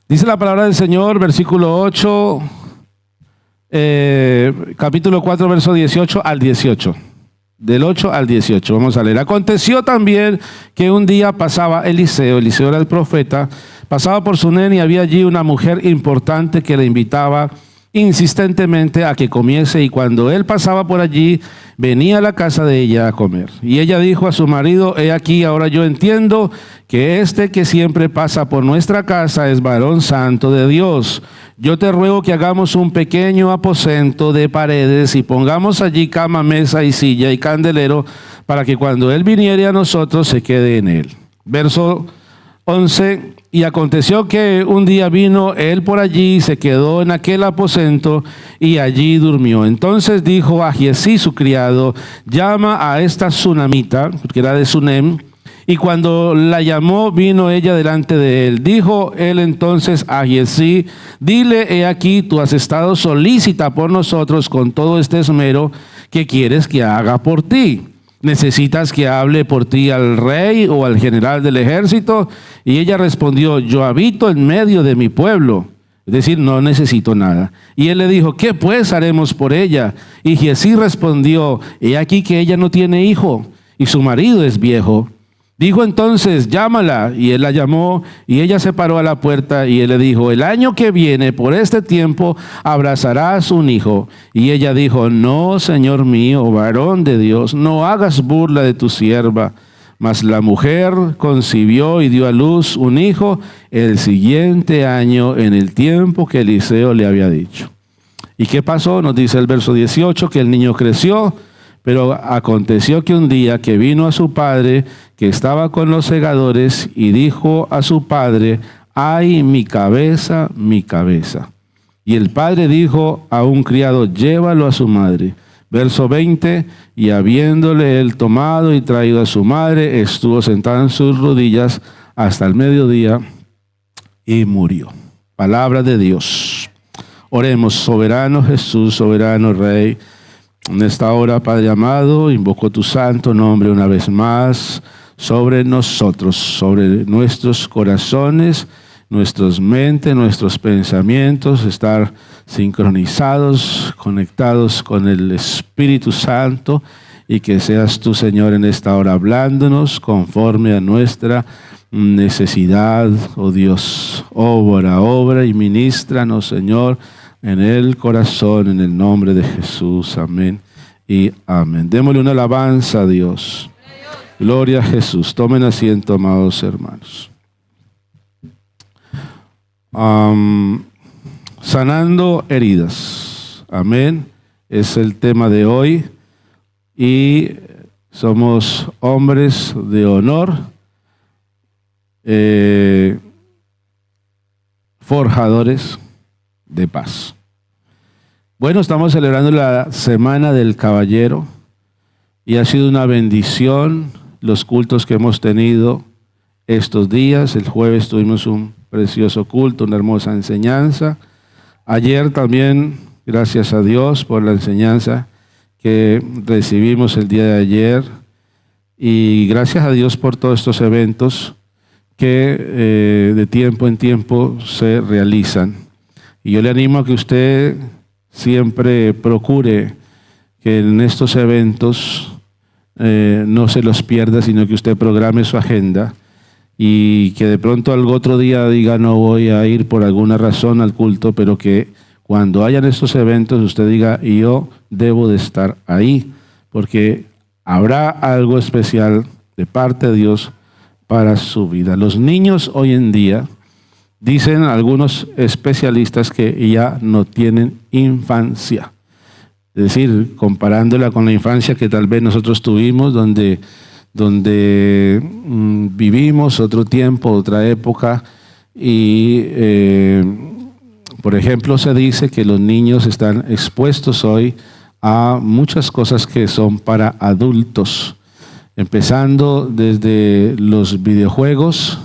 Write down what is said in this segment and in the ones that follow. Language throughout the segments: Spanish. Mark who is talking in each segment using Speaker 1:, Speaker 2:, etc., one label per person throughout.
Speaker 1: Dice la palabra del Señor, versículo 8, capítulo 4, verso 18 al 18. Del 8 al 18, vamos a leer. Aconteció también que un día pasaba Eliseo era el profeta, pasaba por Sunem y había allí una mujer importante que le invitaba insistentemente a que comiese, y cuando él pasaba por allí, venía a la casa de ella a comer. Y ella dijo a su marido: he aquí, ahora yo entiendo que este que siempre pasa por nuestra casa es varón santo de Dios. Yo te ruego que hagamos un pequeño aposento de paredes y pongamos allí cama, mesa y silla y candelero, para que cuando él viniere a nosotros se quede en él. Verso 11, y aconteció que un día vino él por allí, se quedó en aquel aposento y allí durmió. Entonces dijo a Giezi su criado: llama a esta sunamita, que era de Sunem. Y cuando la llamó, vino ella delante de él. Dijo él entonces a Giezi: dile, he aquí, tú has estado solícita por nosotros con todo este esmero. ¿Qué quieres que haga por ti? ¿Necesitas que hable por ti al rey o al general del ejército? Y ella respondió: yo habito en medio de mi pueblo, es decir, no necesito nada. Y él le dijo: ¿qué pues haremos por ella? Y Giezi respondió: he aquí que ella no tiene hijo y su marido es viejo. Dijo entonces: llámala. Y él la llamó, y ella se paró a la puerta, y él le dijo: el año que viene, por este tiempo, abrazarás un hijo. Y ella dijo: no, Señor mío, varón de Dios, no hagas burla de tu sierva. Mas la mujer concibió y dio a luz un hijo el siguiente año, en el tiempo que Eliseo le había dicho. ¿Y qué pasó? Nos dice el verso 18, que el niño creció. Pero aconteció que un día que vino a su padre, que estaba con los segadores, y dijo a su padre: ¡ay, mi cabeza, mi cabeza! Y el padre dijo a un criado: llévalo a su madre. Verso 20, y habiéndole él tomado y traído a su madre, estuvo sentado en sus rodillas hasta el mediodía y murió. Palabra de Dios. Oremos. Soberano Jesús, soberano Rey, en esta hora, Padre amado, invoco tu santo nombre una vez más sobre nosotros, sobre nuestros corazones, nuestras mentes, nuestros pensamientos, estar sincronizados, conectados con el Espíritu Santo, y que seas tú, Señor, en esta hora hablándonos conforme a nuestra necesidad, oh Dios. Obra y ministranos, Señor, en el corazón, en el nombre de Jesús. Amén y amén. Démosle una alabanza a Dios. Gloria a Jesús. Tomen asiento, amados hermanos. Sanando heridas. Amén. Es el tema de hoy. Y somos hombres de honor, forjadores de paz. Bueno, estamos celebrando la Semana del Caballero y ha sido una bendición los cultos que hemos tenido estos días. El jueves tuvimos un precioso culto, una hermosa enseñanza. Ayer también, gracias a Dios por la enseñanza que recibimos el día de ayer, y gracias a Dios por todos estos eventos que de tiempo en tiempo se realizan. Y yo le animo a que usted siempre procure que en estos eventos no se los pierda, sino que usted programe su agenda, y que de pronto algún otro día diga: no voy a ir por alguna razón al culto, pero que cuando hayan estos eventos usted diga: yo debo de estar ahí, porque habrá algo especial de parte de Dios para su vida. Los niños hoy en día, dicen algunos especialistas, que ya no tienen infancia. Es decir, comparándola con la infancia que tal vez nosotros tuvimos, donde vivimos otro tiempo, otra época, y por ejemplo se dice que los niños están expuestos hoy a muchas cosas que son para adultos, empezando desde los videojuegos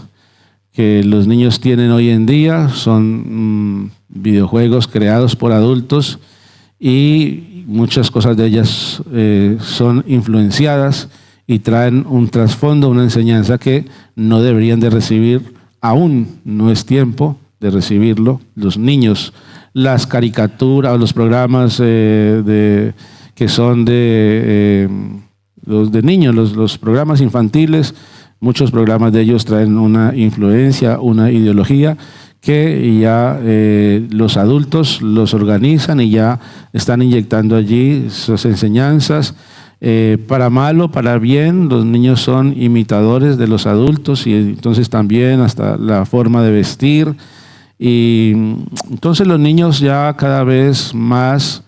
Speaker 1: que los niños tienen hoy en día. Son videojuegos creados por adultos, y muchas cosas de ellas son influenciadas y traen un trasfondo, una enseñanza que no deberían de recibir. Aún no es tiempo de recibirlo, los niños, las caricaturas, los programas que son los de niños, los programas infantiles, muchos programas de ellos traen una influencia, una ideología que ya los adultos los organizan y ya están inyectando allí sus enseñanzas. Para mal o para bien, los niños son imitadores de los adultos y entonces también hasta la forma de vestir. Y entonces los niños ya cada vez más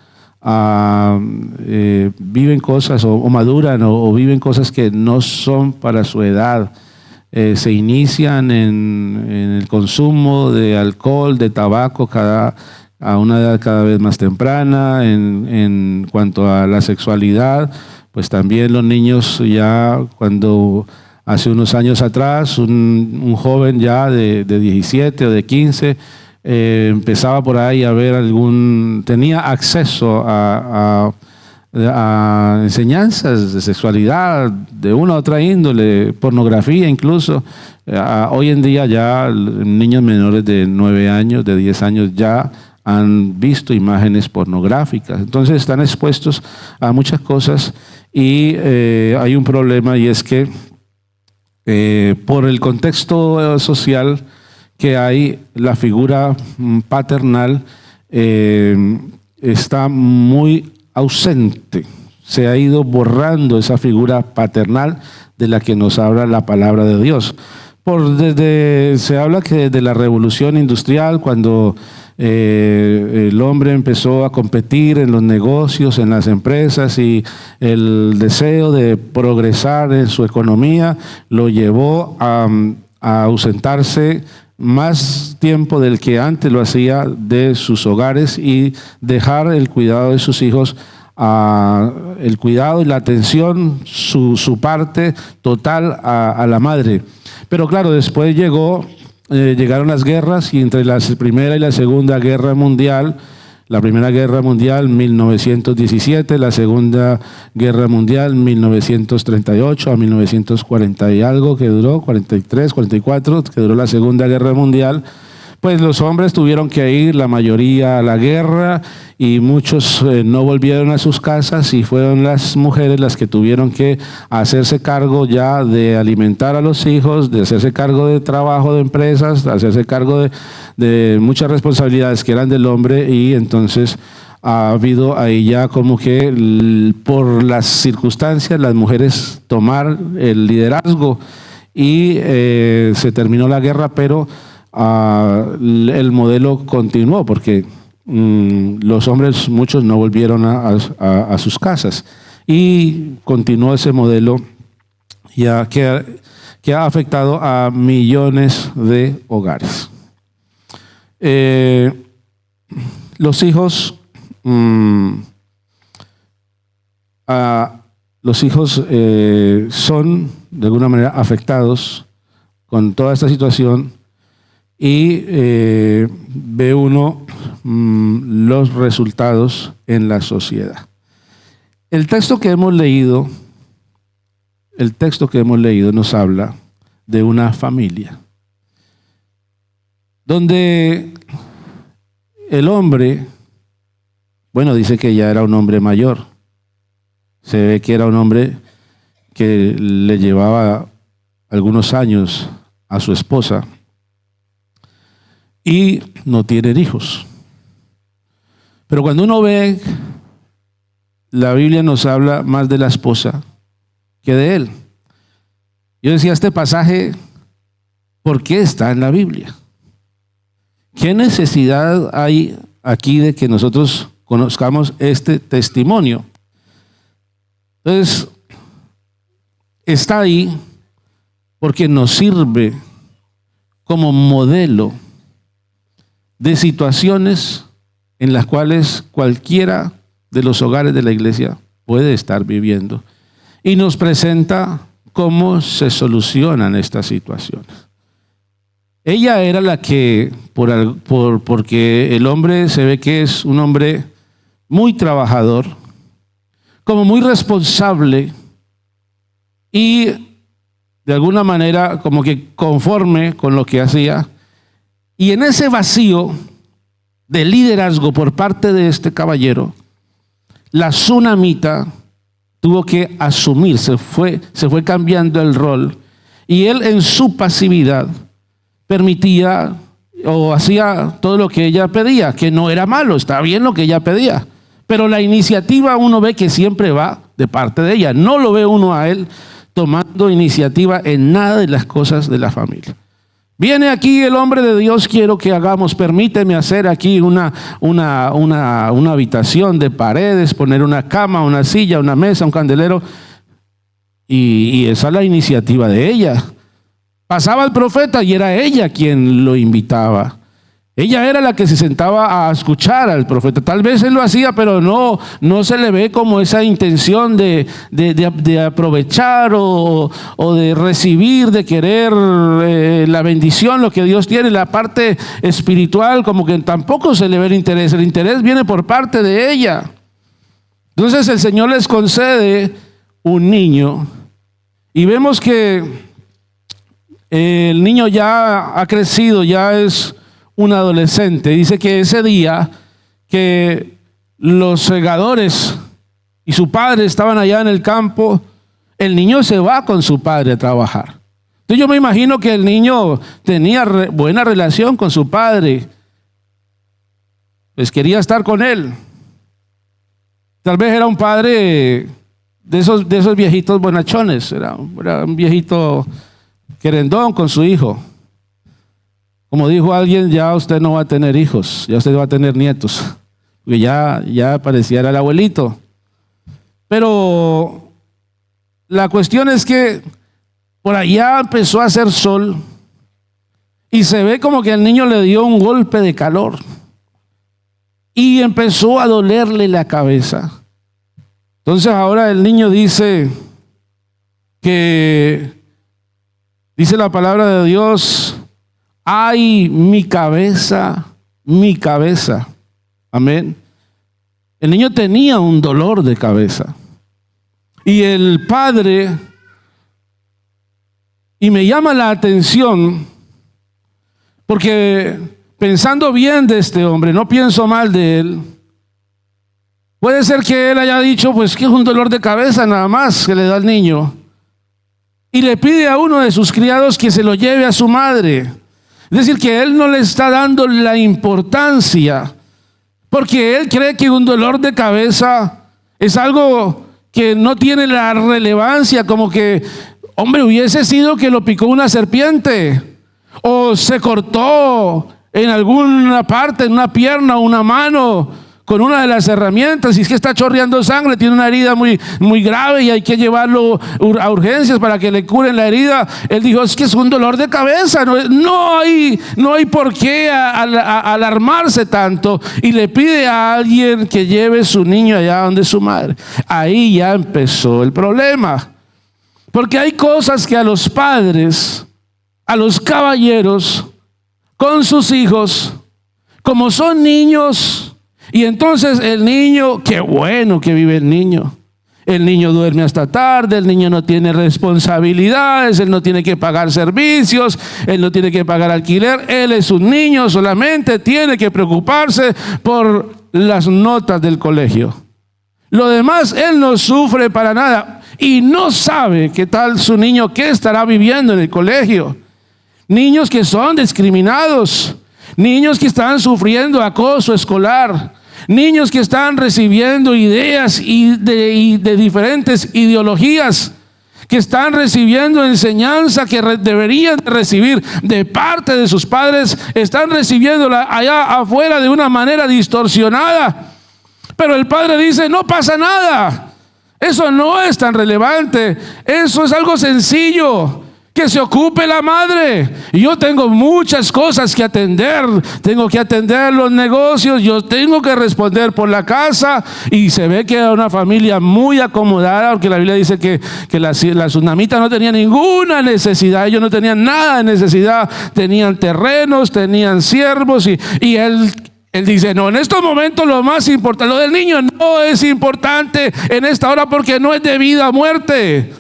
Speaker 1: viven cosas o maduran o viven cosas que no son para su edad. Se inician en el consumo de alcohol, de tabaco a una edad cada vez más temprana. En cuanto a la sexualidad, pues también los niños ya cuando hace unos años atrás un joven ya de 17 o de 15 empezaba por ahí a ver tenía acceso a enseñanzas de sexualidad de una u otra índole, pornografía incluso. Hoy en día ya niños menores de 9 años, de 10 años ya han visto imágenes pornográficas. Entonces están expuestos a muchas cosas y hay un problema y es que por el contexto social que hay, la figura paternal está muy ausente. Se ha ido borrando esa figura paternal de la que nos habla la palabra de Dios. Se habla que desde la revolución industrial, cuando el hombre empezó a competir en los negocios, en las empresas, y el deseo de progresar en su economía lo llevó a ausentarse más tiempo del que antes lo hacía de sus hogares y dejar el cuidado de sus hijos, el cuidado y la atención, su parte total a la madre. Pero claro, después llegaron las guerras y entre la Primera y la Segunda Guerra Mundial, la Primera Guerra Mundial 1917, la Segunda Guerra Mundial 1938 a 1940 y algo que duró, 43, 44, que duró la Segunda Guerra Mundial. Pues los hombres tuvieron que ir, la mayoría, a la guerra y muchos no volvieron a sus casas y fueron las mujeres las que tuvieron que hacerse cargo ya de alimentar a los hijos, de hacerse cargo de trabajo de empresas, de hacerse cargo de muchas responsabilidades que eran del hombre y entonces ha habido ahí ya como que por las circunstancias las mujeres tomar el liderazgo y se terminó la guerra, pero el modelo continuó porque los hombres, muchos no volvieron a sus casas y continuó ese modelo ya que ha afectado a millones de hogares. Los hijos son de alguna manera afectados con toda esta situación y ve uno los resultados en la sociedad. El texto que hemos leído nos habla de una familia donde el hombre, bueno, dice que ya era un hombre mayor. Se ve que era un hombre que le llevaba algunos años a su esposa y no tienen hijos. Pero cuando uno ve, la Biblia nos habla más de la esposa que de él. Yo decía, este pasaje, ¿por qué está en la Biblia? ¿Qué necesidad hay aquí de que nosotros conozcamos este testimonio? Entonces, está ahí porque nos sirve como modelo de situaciones en las cuales cualquiera de los hogares de la iglesia puede estar viviendo. Y nos presenta cómo se solucionan estas situaciones. Ella era la que, porque el hombre se ve que es un hombre muy trabajador, como muy responsable y de alguna manera como que conforme con lo que hacía, Y en ese vacío de liderazgo por parte de este caballero, la tsunamita tuvo que asumir, se fue cambiando el rol. Y él en su pasividad permitía o hacía todo lo que ella pedía, que no era malo, estaba bien lo que ella pedía. Pero la iniciativa uno ve que siempre va de parte de ella. No lo ve uno a él tomando iniciativa en nada de las cosas de la familia. Viene aquí el hombre de Dios, quiero que hagamos, permíteme hacer aquí una habitación de paredes, poner una cama, una silla, una mesa, un candelero. Y esa es la iniciativa de ella. Pasaba el profeta y era ella quien lo invitaba. Ella era la que se sentaba a escuchar al profeta. Tal vez él lo hacía, pero no se le ve como esa intención de aprovechar o de recibir, de querer la bendición, lo que Dios tiene. La parte espiritual como que tampoco se le ve el interés. El interés viene por parte de ella. Entonces el Señor les concede un niño y vemos que el niño ya ha crecido, ya es un adolescente. Dice que ese día que los segadores y su padre estaban allá en el campo, el niño se va con su padre a trabajar. Entonces yo me imagino que el niño tenía buena relación con su padre, pues quería estar con él. Tal vez era un padre de esos viejitos bonachones, era un viejito querendón con su hijo. Como dijo alguien, ya usted no va a tener hijos, ya usted va a tener nietos, porque ya parecía el abuelito. Pero la cuestión es que por allá empezó a hacer sol y se ve como que el niño le dio un golpe de calor y empezó a dolerle la cabeza. Entonces ahora el niño dice la palabra de Dios: ay, mi cabeza, mi cabeza. Amén. El niño tenía un dolor de cabeza. Y el padre, y me llama la atención, porque pensando bien de este hombre, no pienso mal de él. Puede ser que él haya dicho, pues que es un dolor de cabeza nada más que le da al niño. Y le pide a uno de sus criados que se lo lleve a su madre. Es decir, que él no le está dando la importancia, porque él cree que un dolor de cabeza es algo que no tiene la relevancia, como que, hombre, hubiese sido que lo picó una serpiente, o se cortó en alguna parte, en una pierna o una mano, con una de las herramientas, y es que está chorreando sangre, tiene una herida muy, muy grave y hay que llevarlo a urgencias para que le curen la herida. Él dijo, es que es un dolor de cabeza, no hay por qué alarmarse tanto, y le pide a alguien que lleve su niño allá donde su madre. Ahí ya empezó el problema, porque hay cosas que a los padres, a los caballeros, con sus hijos, como son niños. Y entonces el niño, qué bueno que vive el niño. El niño duerme hasta tarde, el niño no tiene responsabilidades, él no tiene que pagar servicios, él no tiene que pagar alquiler, él es un niño, solamente tiene que preocuparse por las notas del colegio. Lo demás él no sufre para nada y no sabe qué tal su niño, qué estará viviendo en el colegio. Niños que son discriminados, niños que están sufriendo acoso escolar, niños que están recibiendo ideas de diferentes ideologías, que están recibiendo enseñanza que deberían recibir de parte de sus padres, están recibiéndola allá afuera de una manera distorsionada. Pero el padre dice, no pasa nada, eso no es tan relevante, eso es algo sencillo. Que se ocupe la madre. Y yo tengo muchas cosas que atender. Tengo que atender los negocios. Yo tengo que responder por la casa. Y se ve que era una familia muy acomodada, porque la Biblia dice que la tsunamita no tenía ninguna necesidad. Ellos no tenían nada de necesidad. Tenían terrenos, tenían siervos. Y él dice, no, en estos momentos lo más importante, lo del niño no es importante en esta hora, porque no es de vida a muerte.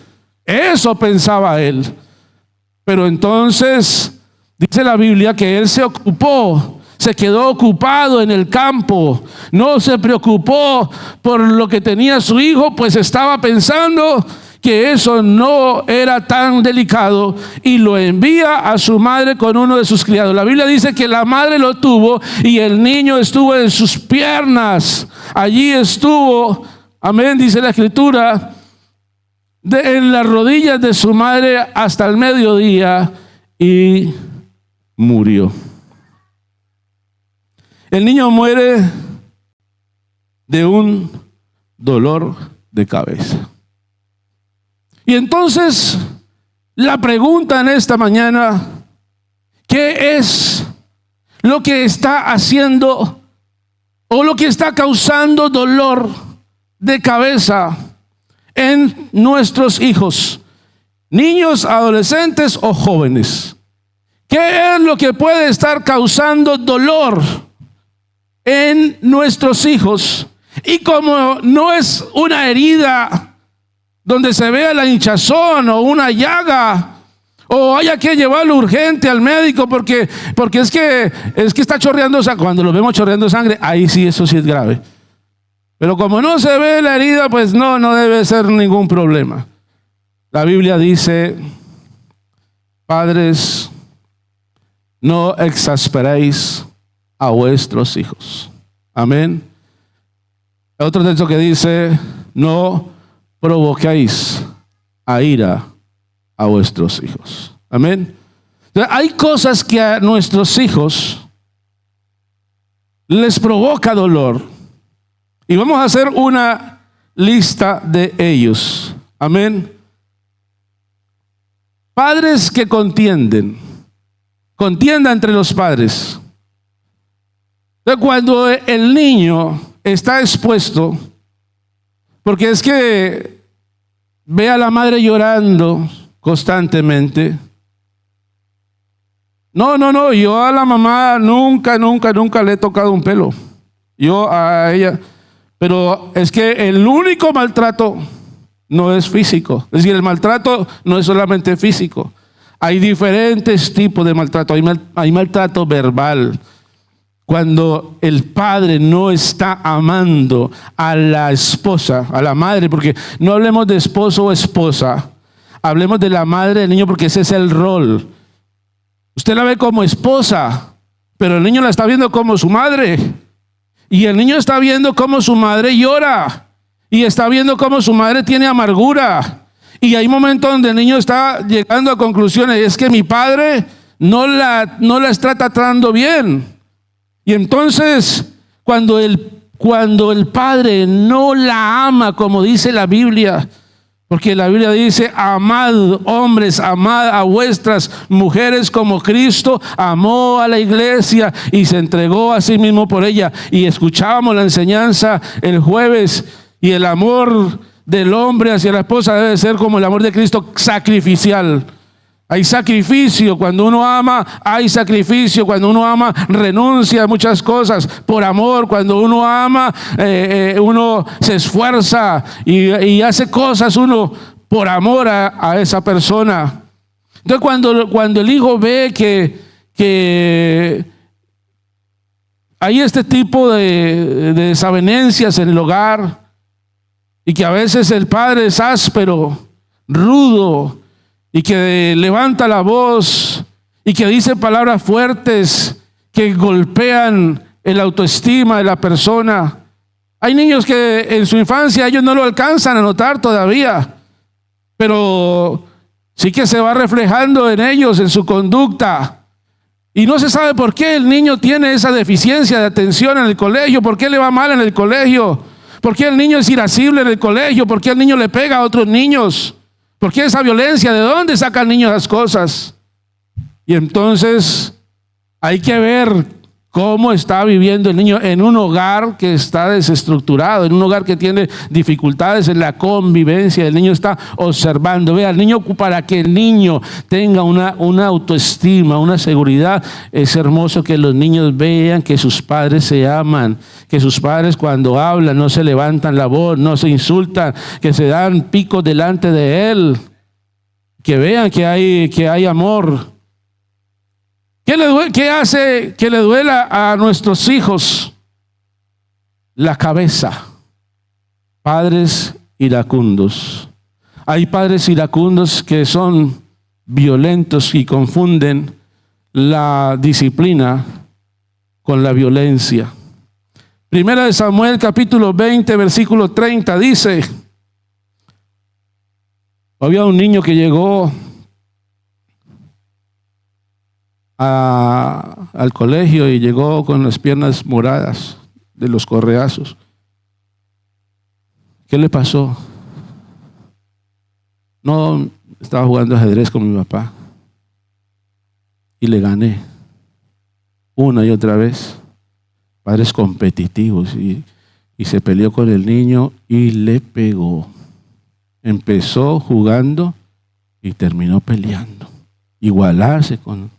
Speaker 1: Eso pensaba él. Pero entonces Dice la Biblia que él se quedó ocupado en el campo, no se preocupó por lo que tenía su hijo, pues estaba pensando que eso no era tan delicado, y lo envía a su madre con uno de sus criados. La Biblia dice que la madre lo tuvo y el niño estuvo en sus piernas. Allí estuvo, amén, dice la Escritura, en las rodillas de su madre hasta el mediodía, y murió. El niño muere de un dolor de cabeza. Y entonces la pregunta en esta mañana: ¿qué es lo que está haciendo o lo que está causando dolor de cabeza en nuestros hijos, niños, adolescentes o jóvenes? ¿Qué es lo que puede estar causando dolor en nuestros hijos? Y como no es una herida donde se vea la hinchazón o una llaga, o haya que llevarlo urgente al médico porque es que está chorreando sangre. Cuando lo vemos chorreando sangre, ahí sí, eso sí es grave. Pero como no se ve la herida, pues no debe ser ningún problema. La Biblia dice: padres, no exasperéis a vuestros hijos. Amén. Otro texto que dice: no provoquéis a ira a vuestros hijos. Amén. Entonces, hay cosas que a nuestros hijos les provoca dolor, y vamos a hacer una lista de ellos. Amén. Padres que contienda entre los padres. Entonces, cuando el niño está expuesto, porque es que ve a la madre llorando constantemente. No, yo a la mamá nunca le he tocado un pelo. Yo a ella, pero es que el único maltrato no es físico. Es decir, el maltrato no es solamente físico. Hay diferentes tipos de maltrato. Hay maltrato verbal. Cuando el padre no está amando a la esposa, a la madre, porque no hablemos de esposo o esposa, hablemos de la madre del niño, porque ese es el rol. Usted la ve como esposa, pero el niño la está viendo como su madre. Y el niño está viendo cómo su madre llora, y está viendo cómo su madre tiene amargura. Y hay momentos donde el niño está llegando a conclusiones: es que mi padre no la está tratando bien. Y entonces, cuando el padre no la ama, como dice la Biblia, porque la Biblia dice: amad, hombres, amad a vuestras mujeres como Cristo amó a la iglesia y se entregó a sí mismo por ella. Y escuchábamos la enseñanza el jueves, y el amor del hombre hacia la esposa debe ser como el amor de Cristo, sacrificial. Hay sacrificio cuando uno ama, hay sacrificio cuando uno ama, renuncia a muchas cosas por amor. Cuando uno ama, uno se esfuerza y hace cosas uno por amor a esa persona. Entonces, cuando el hijo ve que hay este tipo de desavenencias en el hogar, y que a veces el padre es áspero, rudo, y que levanta la voz y que dice palabras fuertes que golpean el autoestima de la persona. Hay niños que en su infancia ellos no lo alcanzan a notar todavía, pero sí que se va reflejando en ellos, en su conducta. Y no se sabe por qué el niño tiene esa deficiencia de atención en el colegio, por qué le va mal en el colegio, por qué el niño es irascible en el colegio, por qué el niño le pega a otros niños. ¿Por qué esa violencia? ¿De dónde saca el niño las cosas? Y entonces hay que ver cómo está viviendo el niño en un hogar que está desestructurado, en un hogar que tiene dificultades en la convivencia. El niño está observando. Vea, el niño, para que el niño tenga una autoestima, una seguridad, es hermoso que los niños vean que sus padres se aman, que sus padres cuando hablan no se levantan la voz, no se insultan, que se dan picos delante de él, que vean que hay amor. ¿Qué hace que le duela a nuestros hijos? La cabeza. Padres iracundos. Hay padres iracundos que son violentos y confunden la disciplina con la violencia. Primera de Samuel, capítulo 20, versículo 30, dice: había un niño que llegó al colegio y llegó con las piernas moradas de los correazos. ¿Qué le pasó? No, estaba jugando ajedrez con mi papá y le gané una y otra vez. Padres competitivos, y se peleó con el niño y le pegó. Empezó jugando y terminó peleando. Igualarse con...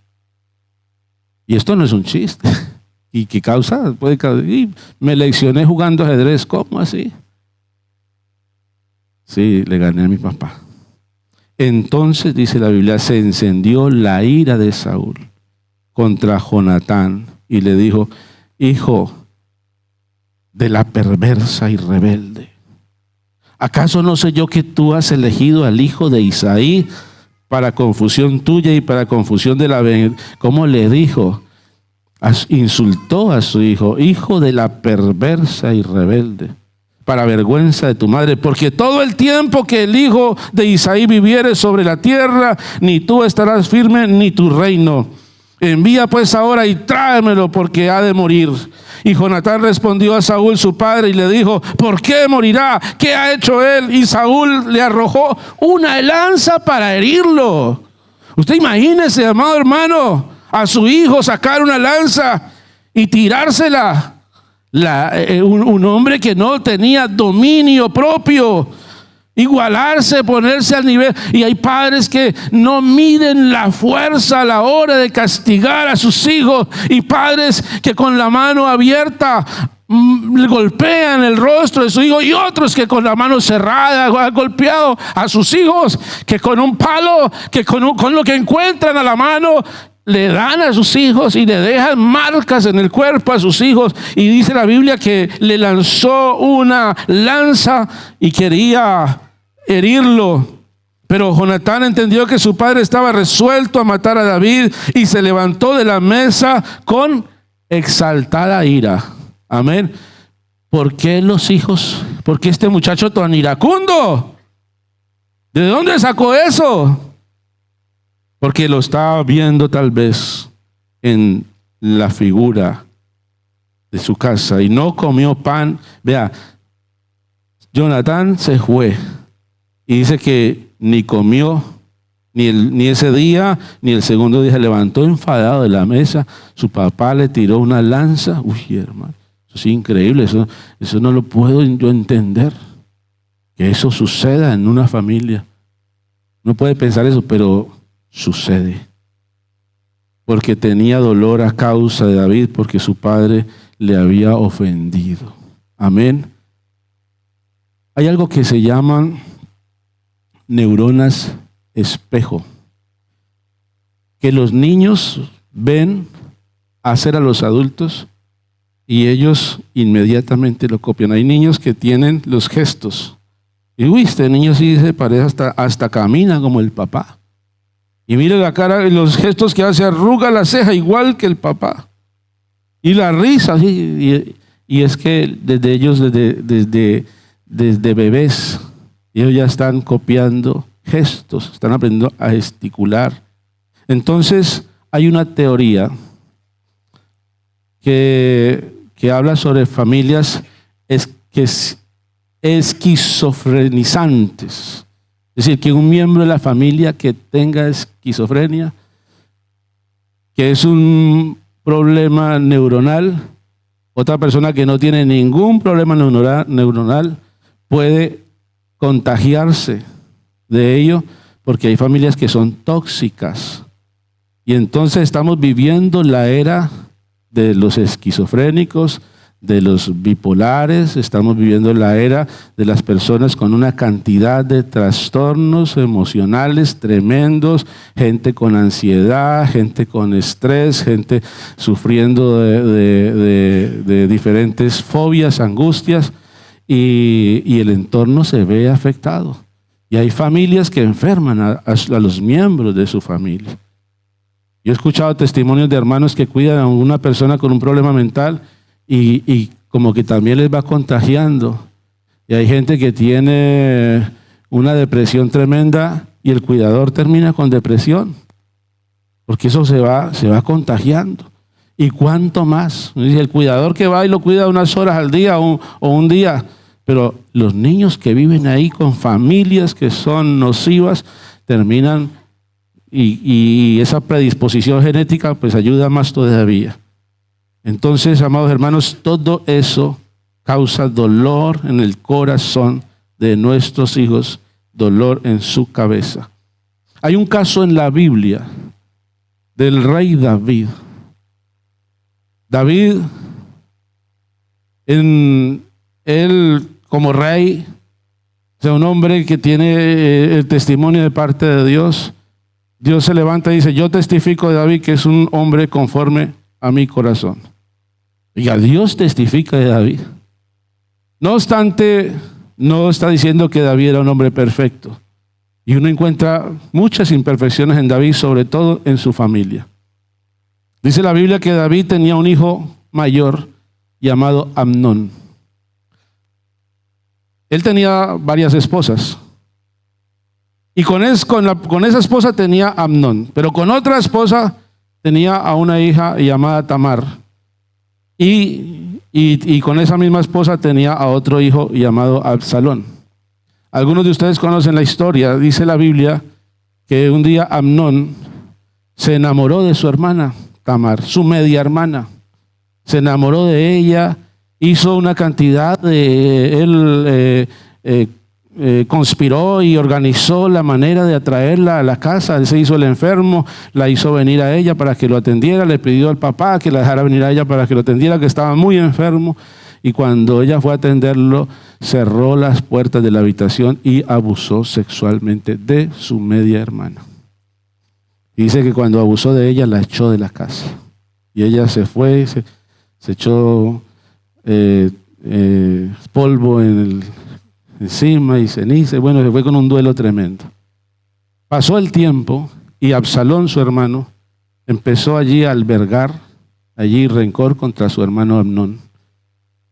Speaker 1: Y esto no es un chiste. ¿Y qué causa? Y me leccioné jugando ajedrez. ¿Cómo así? Sí, le gané a mi papá. Entonces, dice la Biblia, se encendió la ira de Saúl contra Jonatán y le dijo: hijo de la perversa y rebelde, ¿acaso no sé yo que tú has elegido al hijo de Isaí para confusión tuya y para confusión de la... ¿Cómo le dijo? Insultó a su hijo: hijo de la perversa y rebelde, para vergüenza de tu madre, porque todo el tiempo que el hijo de Isaí viviere sobre la tierra, ni tú estarás firme, ni tu reino. Envía pues ahora y tráemelo, porque ha de morir. Y Jonatán respondió a Saúl su padre y le dijo: ¿por qué morirá? ¿Qué ha hecho él? Y Saúl le arrojó una lanza para herirlo. Usted imagínese, amado hermano, a su hijo sacar una lanza y tirársela. Un hombre que no tenía dominio propio, igualarse, ponerse al nivel. Y hay padres que no miden la fuerza a la hora de castigar a sus hijos, y padres que con la mano abierta le golpean el rostro de su hijo, y otros que con la mano cerrada han golpeado a sus hijos, que con un palo, que con lo que encuentran a la mano le dan a sus hijos y le dejan marcas en el cuerpo a sus hijos. Y dice la Biblia que le lanzó una lanza y quería herirlo. Pero Jonatán entendió que su padre estaba resuelto a matar a David y se levantó de la mesa con exaltada ira. Amén. ¿Por qué los hijos? ¿Por qué este muchacho tan iracundo? ¿De dónde sacó eso? Porque lo estaba viendo tal vez en la figura de su casa y no comió pan. Vea, Jonatán se fue y dice que ni comió ni ese día ni el segundo día. Se levantó enfadado de la mesa. Su papá le tiró una lanza. Uy, hermano, eso es increíble. Eso no lo puedo yo entender, que eso suceda en una familia. No puede pensar eso, pero sucede, porque tenía dolor a causa de David, porque su padre le había ofendido. Amén. Hay algo que se llaman neuronas espejo, que los niños ven hacer a los adultos y ellos inmediatamente lo copian. Hay niños que tienen los gestos y este niño sí se parece, hasta camina como el papá. Y mire la cara y los gestos que hace, arruga la ceja igual que el papá. Y la risa, sí, y es que desde bebés, ellos ya están copiando gestos, están aprendiendo a gesticular. Entonces, hay una teoría que habla sobre familias esquizofrenizantes. Es decir, que un miembro de la familia que tenga esquizofrenia, que es un problema neuronal, otra persona que no tiene ningún problema neuronal puede contagiarse de ello, porque hay familias que son tóxicas. Y entonces estamos viviendo la era de los esquizofrénicos, de los bipolares, estamos viviendo la era de las personas con una cantidad de trastornos emocionales tremendos, gente con ansiedad, gente con estrés, gente sufriendo de diferentes fobias, angustias, y el entorno se ve afectado. Y hay familias que enferman a los miembros de su familia. Yo he escuchado testimonios de hermanos que cuidan a una persona con un problema mental y como que también les va contagiando. Y hay gente que tiene una depresión tremenda y el cuidador termina con depresión, porque eso se va contagiando. ¿Y cuánto más? El cuidador que va y lo cuida unas horas al día o un día, pero los niños que viven ahí con familias que son nocivas terminan, y esa predisposición genética pues ayuda más todavía. Entonces, amados hermanos, todo eso causa dolor en el corazón de nuestros hijos, dolor en su cabeza. Hay un caso en la Biblia del rey David. David, él como rey, o sea, un hombre que tiene el testimonio de parte de Dios, Dios se levanta y dice: yo testifico de David que es un hombre conforme a mi corazón. Y a Dios testifica de David. No obstante, no está diciendo que David era un hombre perfecto. Y uno encuentra muchas imperfecciones en David, sobre todo en su familia. Dice la Biblia que David tenía un hijo mayor llamado Amnón. Él tenía varias esposas. Y con esa esposa tenía Amnón. Pero con otra esposa tenía a una hija llamada Tamar. Y con esa misma esposa tenía a otro hijo llamado Absalón. Algunos de ustedes conocen la historia. Dice la Biblia que un día Amnón se enamoró de su hermana Tamar, su media hermana. Se enamoró de ella, hizo una cantidad él conspiró y organizó la manera de atraerla a la casa. Él se hizo el enfermo, la hizo venir a ella para que lo atendiera, le pidió al papá que la dejara venir a ella para que lo atendiera, que estaba muy enfermo, y cuando ella fue a atenderlo, cerró las puertas de la habitación y abusó sexualmente de su media hermana. Y dice que cuando abusó de ella, la echó de la casa, y ella se fue, se echó polvo encima y ceniza. Bueno, se fue con un duelo tremendo. Pasó el tiempo y Absalón, su hermano, empezó allí a albergar rencor contra su hermano Amnón.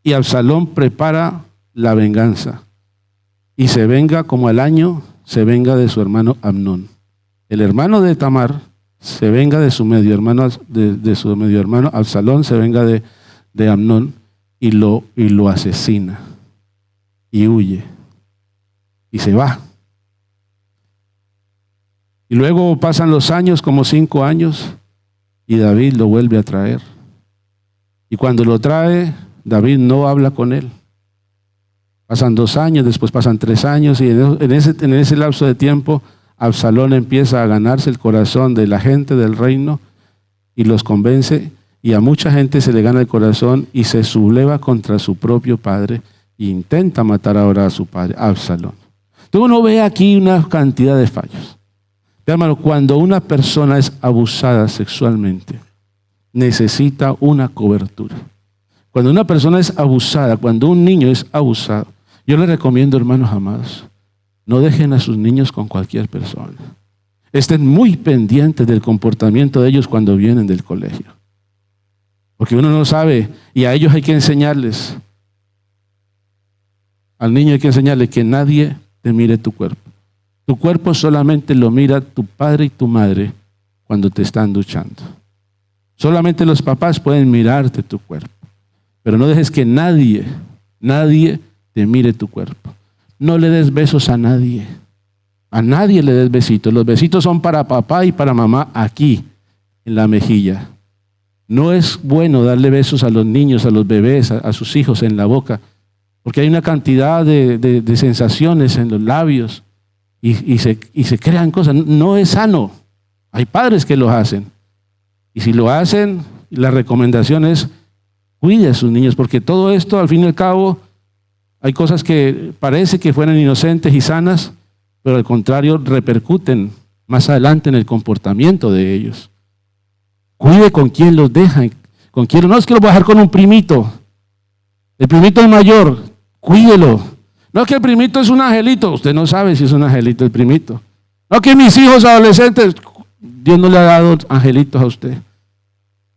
Speaker 1: Y Absalón prepara la venganza y se venga, como al año se venga de su hermano Amnón. El hermano de Tamar se venga de su medio hermano, de su medio hermano. Absalón se venga de Amnón y lo asesina y huye y se va. Y luego pasan los años, como 5 años, y David lo vuelve a traer. Y cuando lo trae, David no habla con él. Pasan 2 años, después pasan 3 años, y en ese lapso de tiempo Absalón empieza a ganarse el corazón de la gente del reino y los convence, y a mucha gente se le gana el corazón y se subleva contra su propio padre e intenta matar ahora a su padre, Absalón. Entonces uno ve aquí una cantidad de fallos. Hermano, cuando una persona es abusada sexualmente, necesita una cobertura. Cuando una persona es abusada, cuando un niño es abusado, yo les recomiendo, hermanos amados, no dejen a sus niños con cualquier persona. Estén muy pendientes del comportamiento de ellos cuando vienen del colegio. Porque uno no sabe, y a ellos hay que enseñarles, al niño hay que enseñarle que nadie te mire tu cuerpo. Tu cuerpo solamente lo mira tu padre y tu madre cuando te están duchando. Solamente los papás pueden mirarte tu cuerpo. Pero no dejes que nadie te mire tu cuerpo. No le des besos a nadie. A nadie le des besitos. Los besitos son para papá y para mamá aquí, en la mejilla. No es bueno darle besos a los niños, a los bebés, a sus hijos en la boca, porque hay una cantidad de sensaciones en los labios y se crean cosas. No es sano. Hay padres que lo hacen. Y si lo hacen, la recomendación es: Cuide a sus niños, porque todo esto, al fin y al cabo, hay cosas que parece que fueran inocentes y sanas, pero al contrario repercuten más adelante en el comportamiento de ellos. Cuide con quién los deja, con quién no es que lo voy a dejar con un primito. El primito es mayor, cuídelo. No es que el primito es un angelito, usted no sabe si es un angelito el primito. No que mis hijos adolescentes, Dios no le ha dado angelitos a usted.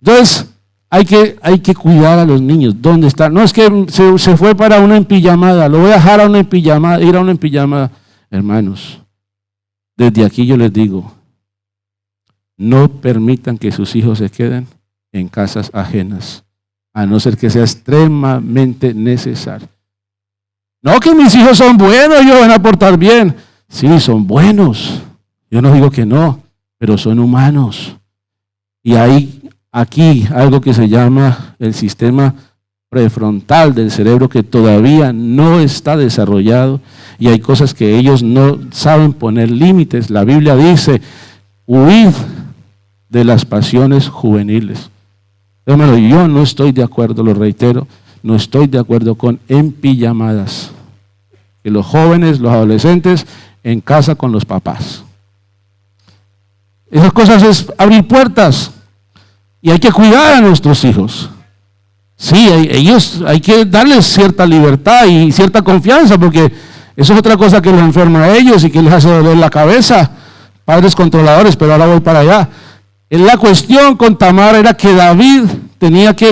Speaker 1: Entonces, hay que cuidar a los niños. ¿Dónde están? No es que se fue para una empillamada, lo voy a dejar a una empillamada, ir a una empillamada. Hermanos, desde aquí yo les digo, no permitan que sus hijos se queden en casas ajenas, a no ser que sea extremadamente necesario. No que mis hijos son buenos, ellos van a portar bien. Sí, son buenos. Yo no digo que no, pero son humanos. Y hay aquí algo que se llama el sistema prefrontal del cerebro que todavía no está desarrollado y hay cosas que ellos no saben poner límites. La Biblia dice, huid de las pasiones juveniles. Hermano, yo no estoy de acuerdo, lo reitero, no estoy de acuerdo con empillamadas. Que los jóvenes, los adolescentes, en casa con los papás. Esas cosas es abrir puertas y hay que cuidar a nuestros hijos. Sí, ellos hay que darles cierta libertad y cierta confianza porque eso es otra cosa que los enferma a ellos y que les hace doler la cabeza. Padres controladores, pero ahora voy para allá. La cuestión con Tamar era que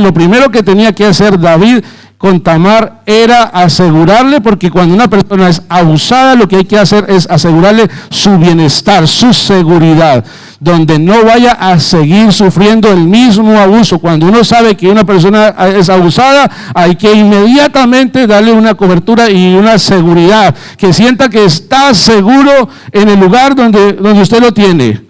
Speaker 1: lo primero que tenía que hacer David con Tamar era asegurarle, porque cuando una persona es abusada, lo que hay que hacer es asegurarle su bienestar, su seguridad, donde no vaya a seguir sufriendo el mismo abuso. Cuando uno sabe que una persona es abusada, hay que inmediatamente darle una cobertura y una seguridad, que sienta que está seguro en el lugar donde usted lo tiene.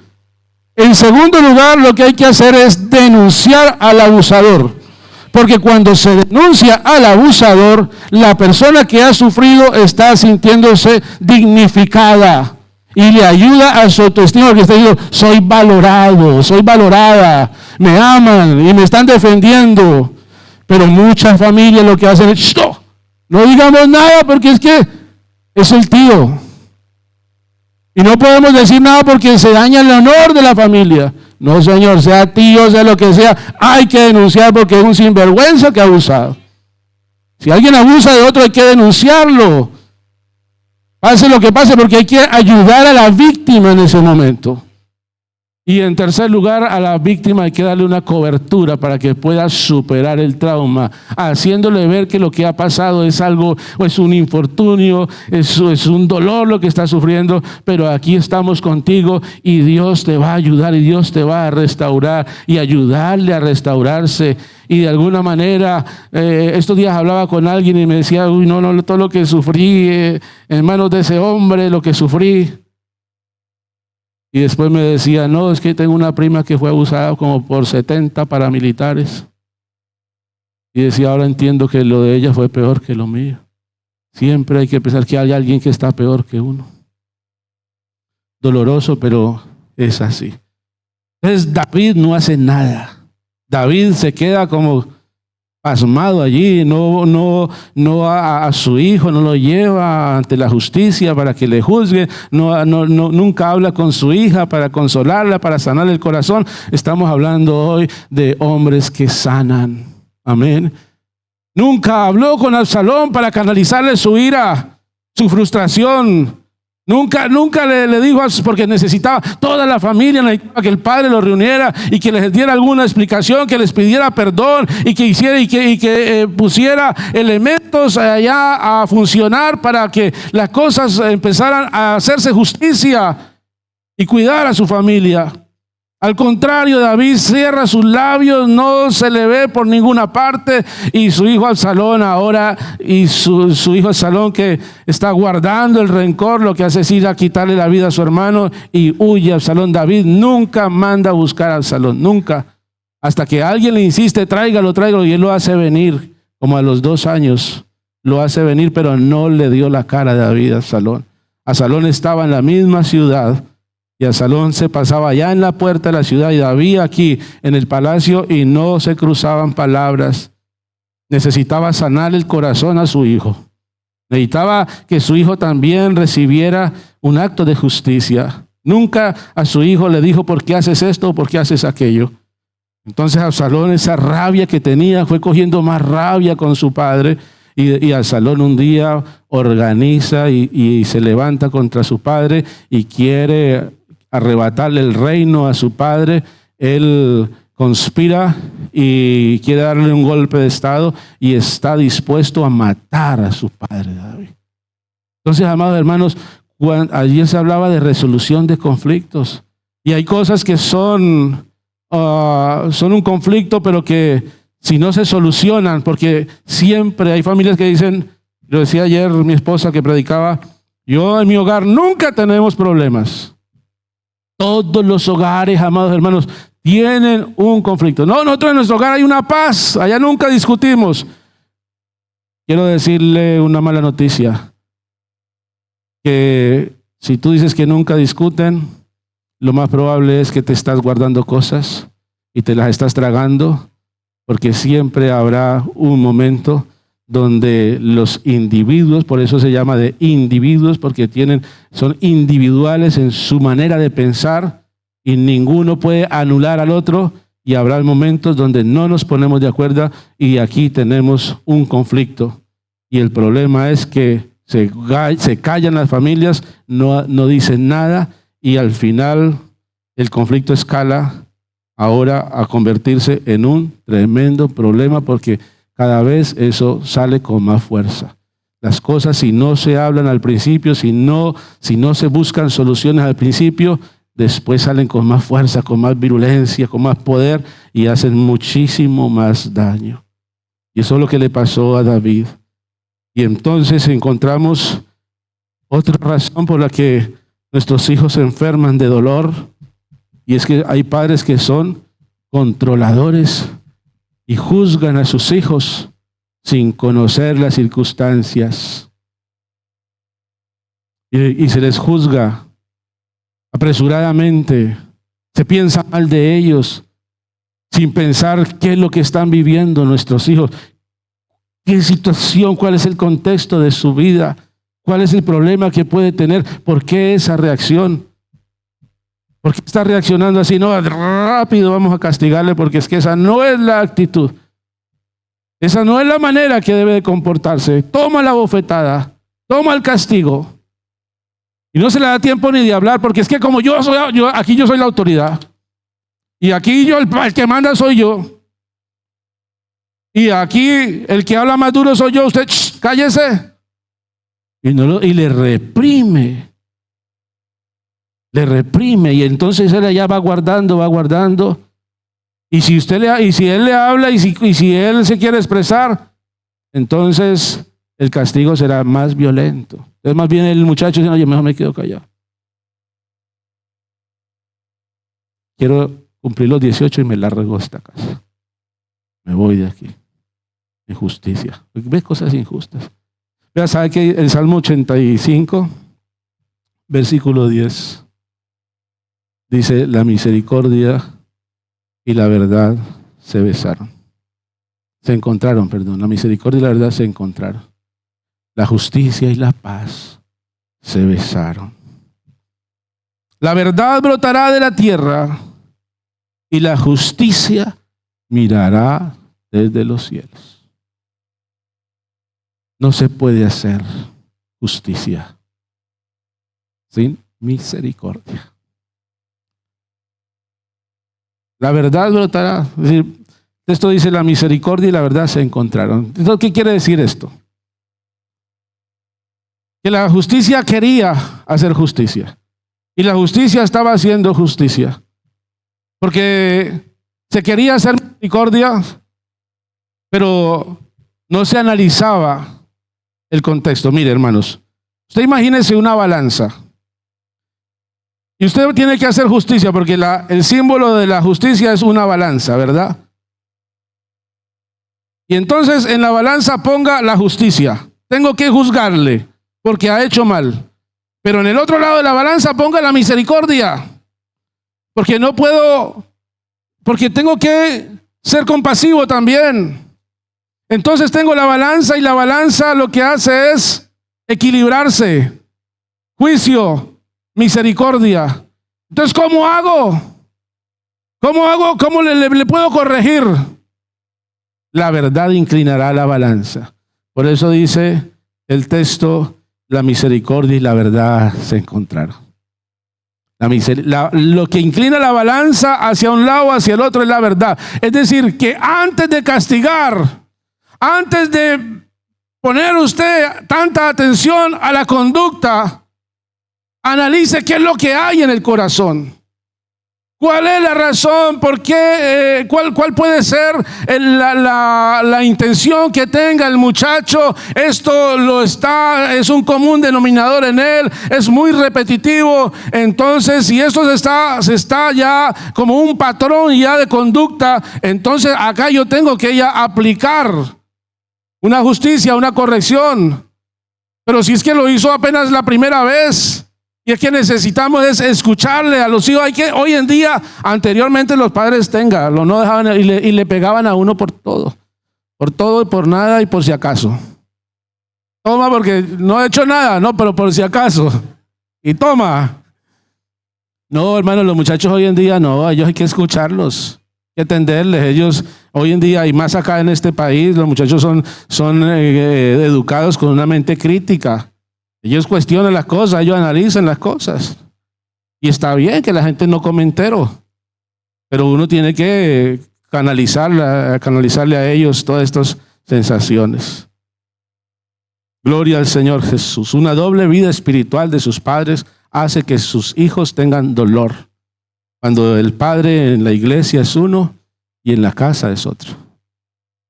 Speaker 1: En segundo lugar, lo que hay que hacer es denunciar al abusador. Porque cuando se denuncia al abusador, la persona que ha sufrido está sintiéndose dignificada y le ayuda a su autoestima, porque está diciendo, soy valorado, soy valorada, me aman y me están defendiendo. Pero muchas familias lo que hacen es, no digamos nada porque es que es el tío. Y no podemos decir nada porque se daña el honor de la familia. No, señor, sea tío, sea lo que sea, hay que denunciar porque es un sinvergüenza que ha abusado. Si alguien abusa de otro, hay que denunciarlo. Pase lo que pase, porque hay que ayudar a la víctima en ese momento. Y en tercer lugar, a la víctima hay que darle una cobertura para que pueda superar el trauma, haciéndole ver que lo que ha pasado es algo, o es un infortunio, es un dolor lo que está sufriendo, pero aquí estamos contigo y Dios te va a ayudar y Dios te va a restaurar y ayudarle a restaurarse. Y de alguna manera, estos días hablaba con alguien y me decía, uy, no, todo lo que sufrí en manos de ese hombre, lo que sufrí. Y después me decía, no, es que tengo una prima que fue abusada como por 70 paramilitares. Y decía, ahora entiendo que lo de ella fue peor que lo mío. Siempre hay que pensar que hay alguien que está peor que uno. Doloroso, pero es así. Entonces David no hace nada. David se queda como pasmado allí, no a su hijo, no lo lleva ante la justicia para que le juzgue, nunca habla con su hija para consolarla, para sanarle el corazón. Estamos hablando hoy de hombres que sanan. Amén. Nunca habló con Absalón para canalizarle su ira, su frustración. Nunca le dijo, porque necesitaba toda la familia, necesitaba que el padre lo reuniera y que les diera alguna explicación, que les pidiera perdón y que hiciera y que pusiera elementos allá a funcionar para que las cosas empezaran a hacerse justicia y cuidar a su familia. Al contrario, David cierra sus labios, no se le ve por ninguna parte, y su hijo Absalón ahora, y su hijo Absalón que está guardando el rencor, lo que hace es ir a quitarle la vida a su hermano y huye Absalón. David nunca manda a buscar a Absalón, nunca. Hasta que alguien le insiste, tráigalo, y él lo hace venir, como a los 2 años, lo hace venir, pero no le dio la cara a David a Absalón. Absalón estaba en la misma ciudad, y Absalón se pasaba allá en la puerta de la ciudad y David aquí en el palacio y no se cruzaban palabras. necesitaba sanar el corazón a su hijo. Necesitaba que su hijo también recibiera un acto de justicia. Nunca a su hijo le dijo, ¿por qué haces esto o por qué haces aquello? Entonces Absalón, esa rabia que tenía, fue cogiendo más rabia con su padre. Y Absalón un día organiza y se levanta contra su padre y quiere arrebatarle el reino a su padre. Él conspira y quiere darle un golpe de estado y está dispuesto a matar a su padre David. Entonces, amados hermanos, ayer se hablaba de resolución de conflictos. Y hay cosas que son un conflicto, pero que si no se solucionan, porque siempre hay familias que dicen, lo decía ayer mi esposa que predicaba, yo en mi hogar nunca tenemos problemas. Todos los hogares, amados hermanos, tienen un conflicto. No, nosotros en nuestro hogar hay una paz, allá nunca discutimos. Quiero decirle una mala noticia, que si tú dices que nunca discuten, lo más probable es que te estás guardando cosas y te las estás tragando, porque siempre habrá un momento donde los individuos, por eso se llama de individuos, porque son individuales en su manera de pensar y ninguno puede anular al otro, y habrá momentos donde no nos ponemos de acuerdo y aquí tenemos un conflicto. Y el problema es que se callan las familias, no dicen nada y al final el conflicto escala ahora a convertirse en un tremendo problema, porque cada vez eso sale con más fuerza. Las cosas, si no se hablan al principio, si no se buscan soluciones al principio, después salen con más fuerza, con más virulencia, con más poder y hacen muchísimo más daño. Y eso es lo que le pasó a David. Y entonces encontramos otra razón por la que nuestros hijos se enferman de dolor, y es que hay padres que son controladores y juzgan a sus hijos sin conocer las circunstancias. Y se les juzga apresuradamente, se piensa mal de ellos, sin pensar qué es lo que están viviendo nuestros hijos, qué situación, cuál es el contexto de su vida, cuál es el problema que puede tener, por qué esa reacción. ¿Por qué está reaccionando así? No, rápido vamos a castigarle, porque es que esa no es la actitud. Esa no es la manera que debe de comportarse. Toma la bofetada, toma el castigo. Y no se le da tiempo ni de hablar, porque es que como aquí yo soy la autoridad. Y aquí el que manda soy yo. Y aquí el que habla más duro soy yo. Usted, cállese. Y le reprime. Le reprime, y entonces él allá va guardando. Y si él le habla y si él se quiere expresar, entonces el castigo será más violento. Entonces más bien el muchacho dice, oye, mejor me quedo callado. Quiero cumplir los 18 y me largo a esta casa. Me voy de aquí. Injusticia. ¿Ves cosas injustas? Vea, ¿sabe que el Salmo 85, versículo 10? Dice, la misericordia y la verdad se encontraron, la misericordia y la verdad se encontraron. La justicia y la paz se besaron. La verdad brotará de la tierra y la justicia mirará desde los cielos. No se puede hacer justicia sin misericordia. La verdad brotará. Es decir, esto dice, la misericordia y la verdad se encontraron. Entonces, ¿qué quiere decir esto? Que la justicia quería hacer justicia. Y la justicia estaba haciendo justicia. Porque se quería hacer misericordia, pero no se analizaba el contexto. Mire, hermanos, usted imagínese una balanza. Y usted tiene que hacer justicia, porque el símbolo de la justicia es una balanza, ¿verdad? Y entonces en la balanza ponga la justicia. Tengo que juzgarle porque ha hecho mal. Pero en el otro lado de la balanza ponga la misericordia. Porque tengo que ser compasivo también. Entonces tengo la balanza y la balanza lo que hace es equilibrarse. Juicio, misericordia. Entonces, ¿cómo hago? ¿Cómo hago? ¿Cómo le puedo corregir? La verdad inclinará la balanza. Por eso dice el texto, la misericordia y la verdad se encontraron. Lo que inclina la balanza hacia un lado o hacia el otro es la verdad. Es decir, que antes de castigar, antes de poner usted tanta atención a la conducta, analice qué es lo que hay en el corazón. ¿Cuál es la razón? ¿Por qué? ¿Cuál puede ser la intención que tenga el muchacho? Esto es un común denominador en él, es muy repetitivo. Entonces, si esto se está ya como un patrón ya de conducta, entonces acá yo tengo que ya aplicar una justicia, una corrección. Pero si es que lo hizo apenas la primera vez, y es que necesitamos es escucharle a los hijos. Hoy en día, anteriormente los padres no dejaban y le pegaban a uno por todo y por nada y por si acaso. Toma, porque no he hecho nada, no, pero por si acaso. Y toma. No, hermano, los muchachos hoy en día no, ellos hay que escucharlos, hay que atenderles. Ellos hoy en día, y más acá en este país, los muchachos son educados con una mente crítica. Ellos cuestionan las cosas, ellos analizan las cosas. Y está bien que la gente no come entero, pero uno tiene que canalizarle a ellos todas estas sensaciones. Gloria al Señor Jesús. Una doble vida espiritual de sus padres hace que sus hijos tengan dolor. Cuando el padre en la iglesia es uno y en la casa es otro.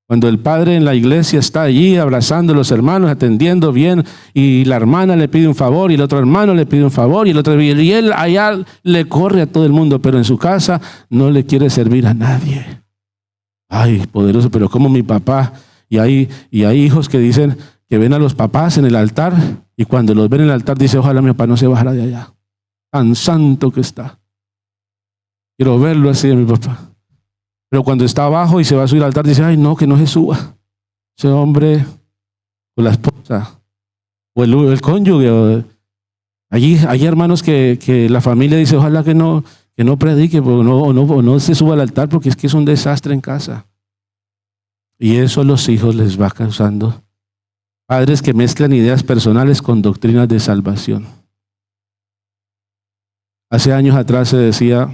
Speaker 1: Cuando el padre en la iglesia está allí abrazando a los hermanos, atendiendo bien, y la hermana le pide un favor, y el otro hermano le pide un favor, y él allá le corre a todo el mundo, pero en su casa no le quiere servir a nadie. Ay, poderoso, pero como mi papá, y hay hijos que dicen que ven a los papás en el altar, y cuando los ven en el altar dice, ojalá mi papá no se bajara de allá, tan santo que está. Quiero verlo así de mi papá. Pero cuando está abajo y se va a subir al altar, dice, ay no, que no se suba. Ese hombre, o la esposa, o el cónyuge. Hay hermanos que la familia dice, ojalá que no predique, o no se suba al altar, porque es que es un desastre en casa. Y eso a los hijos les va causando. Padres que mezclan ideas personales con doctrinas de salvación. Hace años atrás se decía,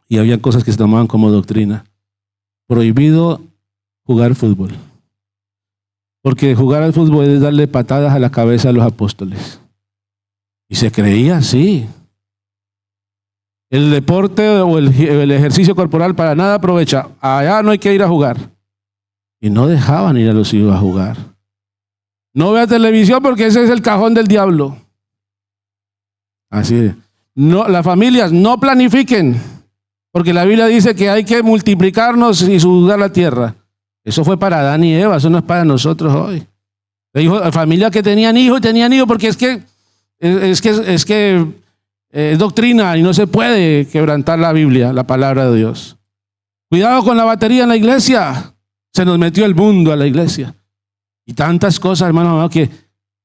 Speaker 1: y había cosas que se tomaban como doctrina. Prohibido jugar fútbol. Porque jugar al fútbol es darle patadas a la cabeza a los apóstoles. Y se creía así. El deporte o el ejercicio corporal para nada aprovecha. Allá no hay que ir a jugar. Y no dejaban ir a los hijos a jugar. No vea televisión porque ese es el cajón del diablo. Así es. No, las familias no planifiquen. Porque la Biblia dice que hay que multiplicarnos y sujuzgar la tierra. Eso fue para Adán y Eva, eso no es para nosotros hoy. Familias que tenían hijos, porque es doctrina y no se puede quebrantar la Biblia, la palabra de Dios. Cuidado con la batería en la iglesia. Se nos metió el mundo a la iglesia. Y tantas cosas, hermano, que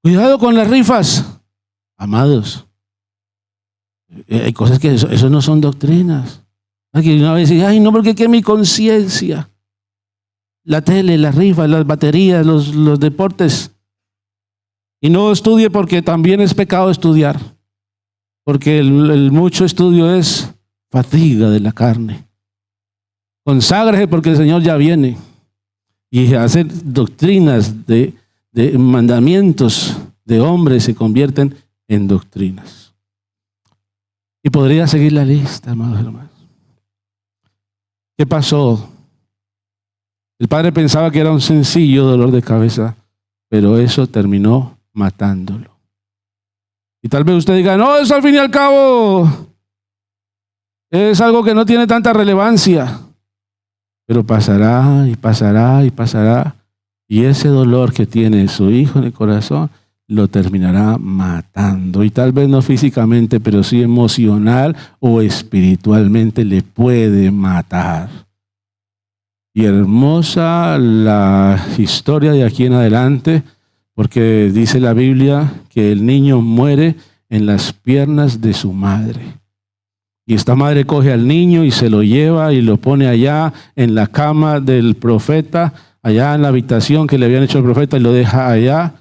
Speaker 1: cuidado con las rifas. Amados, hay cosas que eso no son doctrinas. Aquí una vez dice, ay no, porque que mi conciencia, la tele, las rifas, las baterías, los deportes. Y no estudie porque también es pecado estudiar, porque el mucho estudio es fatiga de la carne. Conságrese porque el Señor ya viene. Y hacer doctrinas de mandamientos de hombres se convierten en doctrinas. Y podría seguir la lista, amados hermanos. ¿Qué pasó? El padre pensaba que era un sencillo dolor de cabeza, pero eso terminó matándolo. Y tal vez usted diga, no, eso al fin y al cabo es algo que no tiene tanta relevancia. Pero pasará y pasará y pasará. Y ese dolor que tiene su hijo en el corazón lo terminará matando. Y tal vez no físicamente, pero sí emocional o espiritualmente le puede matar. Y hermosa la historia de aquí en adelante, porque dice la Biblia que el niño muere en las piernas de su madre. Y esta madre coge al niño y se lo lleva y lo pone allá en la cama del profeta, allá en la habitación que le habían hecho al profeta, y lo deja allá.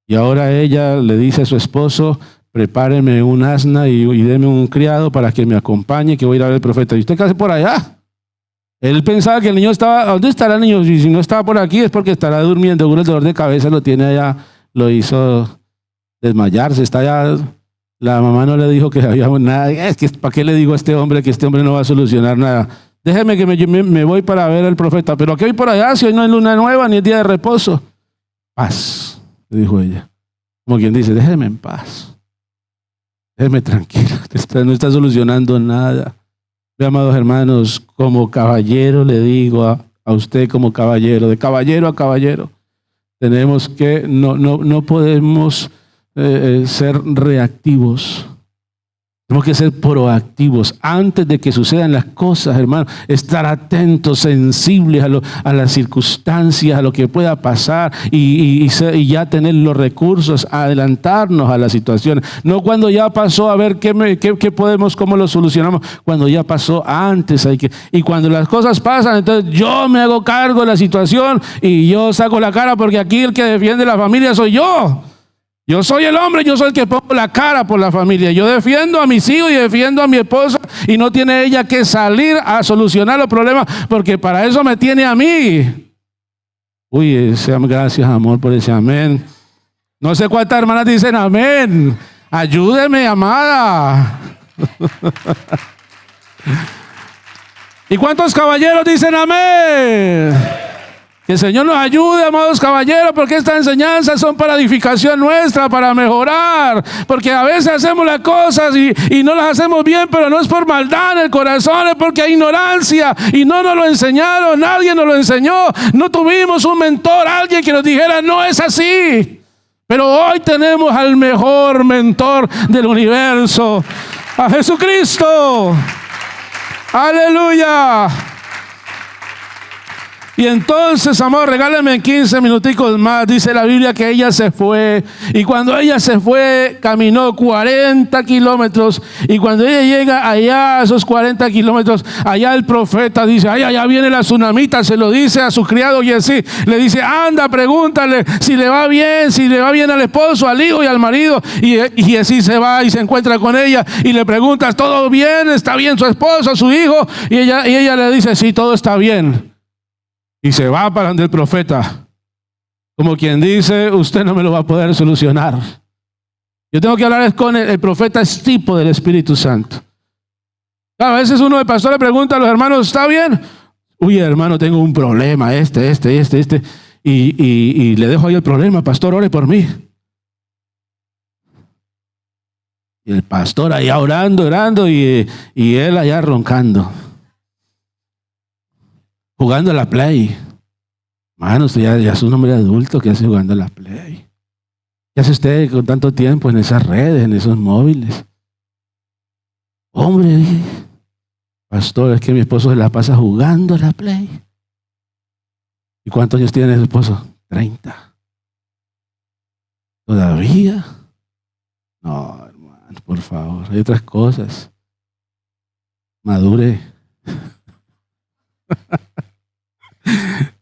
Speaker 1: Y ahora ella le dice a su esposo: prepáreme un asna y deme un criado para que me acompañe, que voy a ir a ver al profeta. ¿Y usted qué hace por allá? Él pensaba que el niño estaba, ¿dónde estará el niño? Y si no estaba por aquí es porque estará durmiendo. Seguro el dolor de cabeza lo tiene allá, lo hizo desmayarse, está allá. La mamá no le dijo que había nada. Es que, ¿para qué le digo a este hombre que este hombre no va a solucionar nada? Déjeme que me voy para ver al profeta. ¿Pero a qué voy por allá si hoy no es luna nueva ni es día de reposo? Paz, le dijo ella. Como quien dice, déjeme en paz. Déjeme tranquilo, no está solucionando nada. Amados hermanos, como caballero le digo a usted, como caballero, de caballero a caballero, tenemos que, no podemos ser reactivos. Tenemos que ser proactivos antes de que sucedan las cosas, hermano. Estar atentos, sensibles a las circunstancias, a lo que pueda pasar y ya tener los recursos, adelantarnos a las situaciones. No cuando ya pasó, a ver qué podemos, cómo lo solucionamos. Cuando ya pasó, antes y cuando las cosas pasan, entonces yo me hago cargo de la situación y yo saco la cara, porque aquí el que defiende la familia soy yo. Yo soy el hombre, yo soy el que pongo la cara por la familia. Yo defiendo a mis hijos y defiendo a mi esposa, y no tiene ella que salir a solucionar los problemas, porque para eso me tiene a mí. Uy, gracias, amor, por ese amén. No sé cuántas hermanas dicen amén. Ayúdeme, amada. ¿Y cuántos caballeros dicen amén? Que el Señor nos ayude, amados caballeros, porque estas enseñanzas son para edificación nuestra, para mejorar. Porque a veces hacemos las cosas y no las hacemos bien, pero no es por maldad en el corazón, es porque hay ignorancia y no nos lo enseñaron, nadie nos lo enseñó. No tuvimos un mentor, alguien que nos dijera: no es así. Pero hoy tenemos al mejor mentor del universo, a Jesucristo. Aleluya. Y entonces, amor, regálame 15 minuticos más. Dice la Biblia que ella se fue. Y cuando ella se fue, caminó 40 kilómetros. Y cuando ella llega allá, a esos 40 kilómetros, allá el profeta dice: ay, allá viene la tsunamita. Se lo dice a su criado Giezi. Le dice: anda, pregúntale si le va bien al esposo, al hijo y al marido. Y Giezi se va y se encuentra con ella y le pregunta: ¿todo bien? ¿Está bien su esposo, su hijo? Y ella le dice: sí, todo está bien. Y se va para donde el profeta, como quien dice: usted no me lo va a poder solucionar. Yo tengo que hablar con el profeta, es tipo del Espíritu Santo. A veces uno de pastor le pregunta a los hermanos: ¿está bien? Uy, hermano, tengo un problema, y le dejo ahí el problema: pastor, ore por mí. Y el pastor allá orando y él allá roncando, jugando a la Play. Mano, usted ya es un hombre adulto que hace jugando a la Play. ¿Qué hace usted con tanto tiempo en esas redes, en esos móviles? Hombre, pastor, es que mi esposo se la pasa jugando a la Play. ¿Y cuántos años tiene su esposo? 30. ¿Todavía? No, hermano, por favor, hay otras cosas. Madure.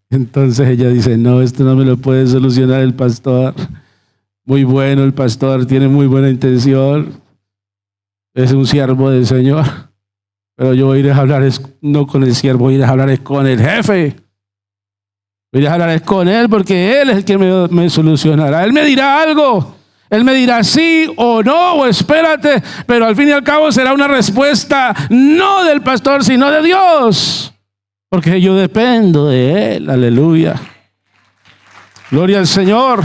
Speaker 1: Entonces ella dice: no, esto no me lo puede solucionar el pastor. Muy bueno el pastor, tiene muy buena intención, es un siervo del Señor, pero yo voy a ir a hablar no con el siervo, voy a ir a hablar con el jefe. Voy a ir a hablar con él, porque él es el que me solucionará. Él me dirá algo, él me dirá sí o no, o espérate, pero al fin y al cabo será una respuesta no del pastor, sino de Dios. Porque yo dependo de Él, aleluya. Gloria al Señor.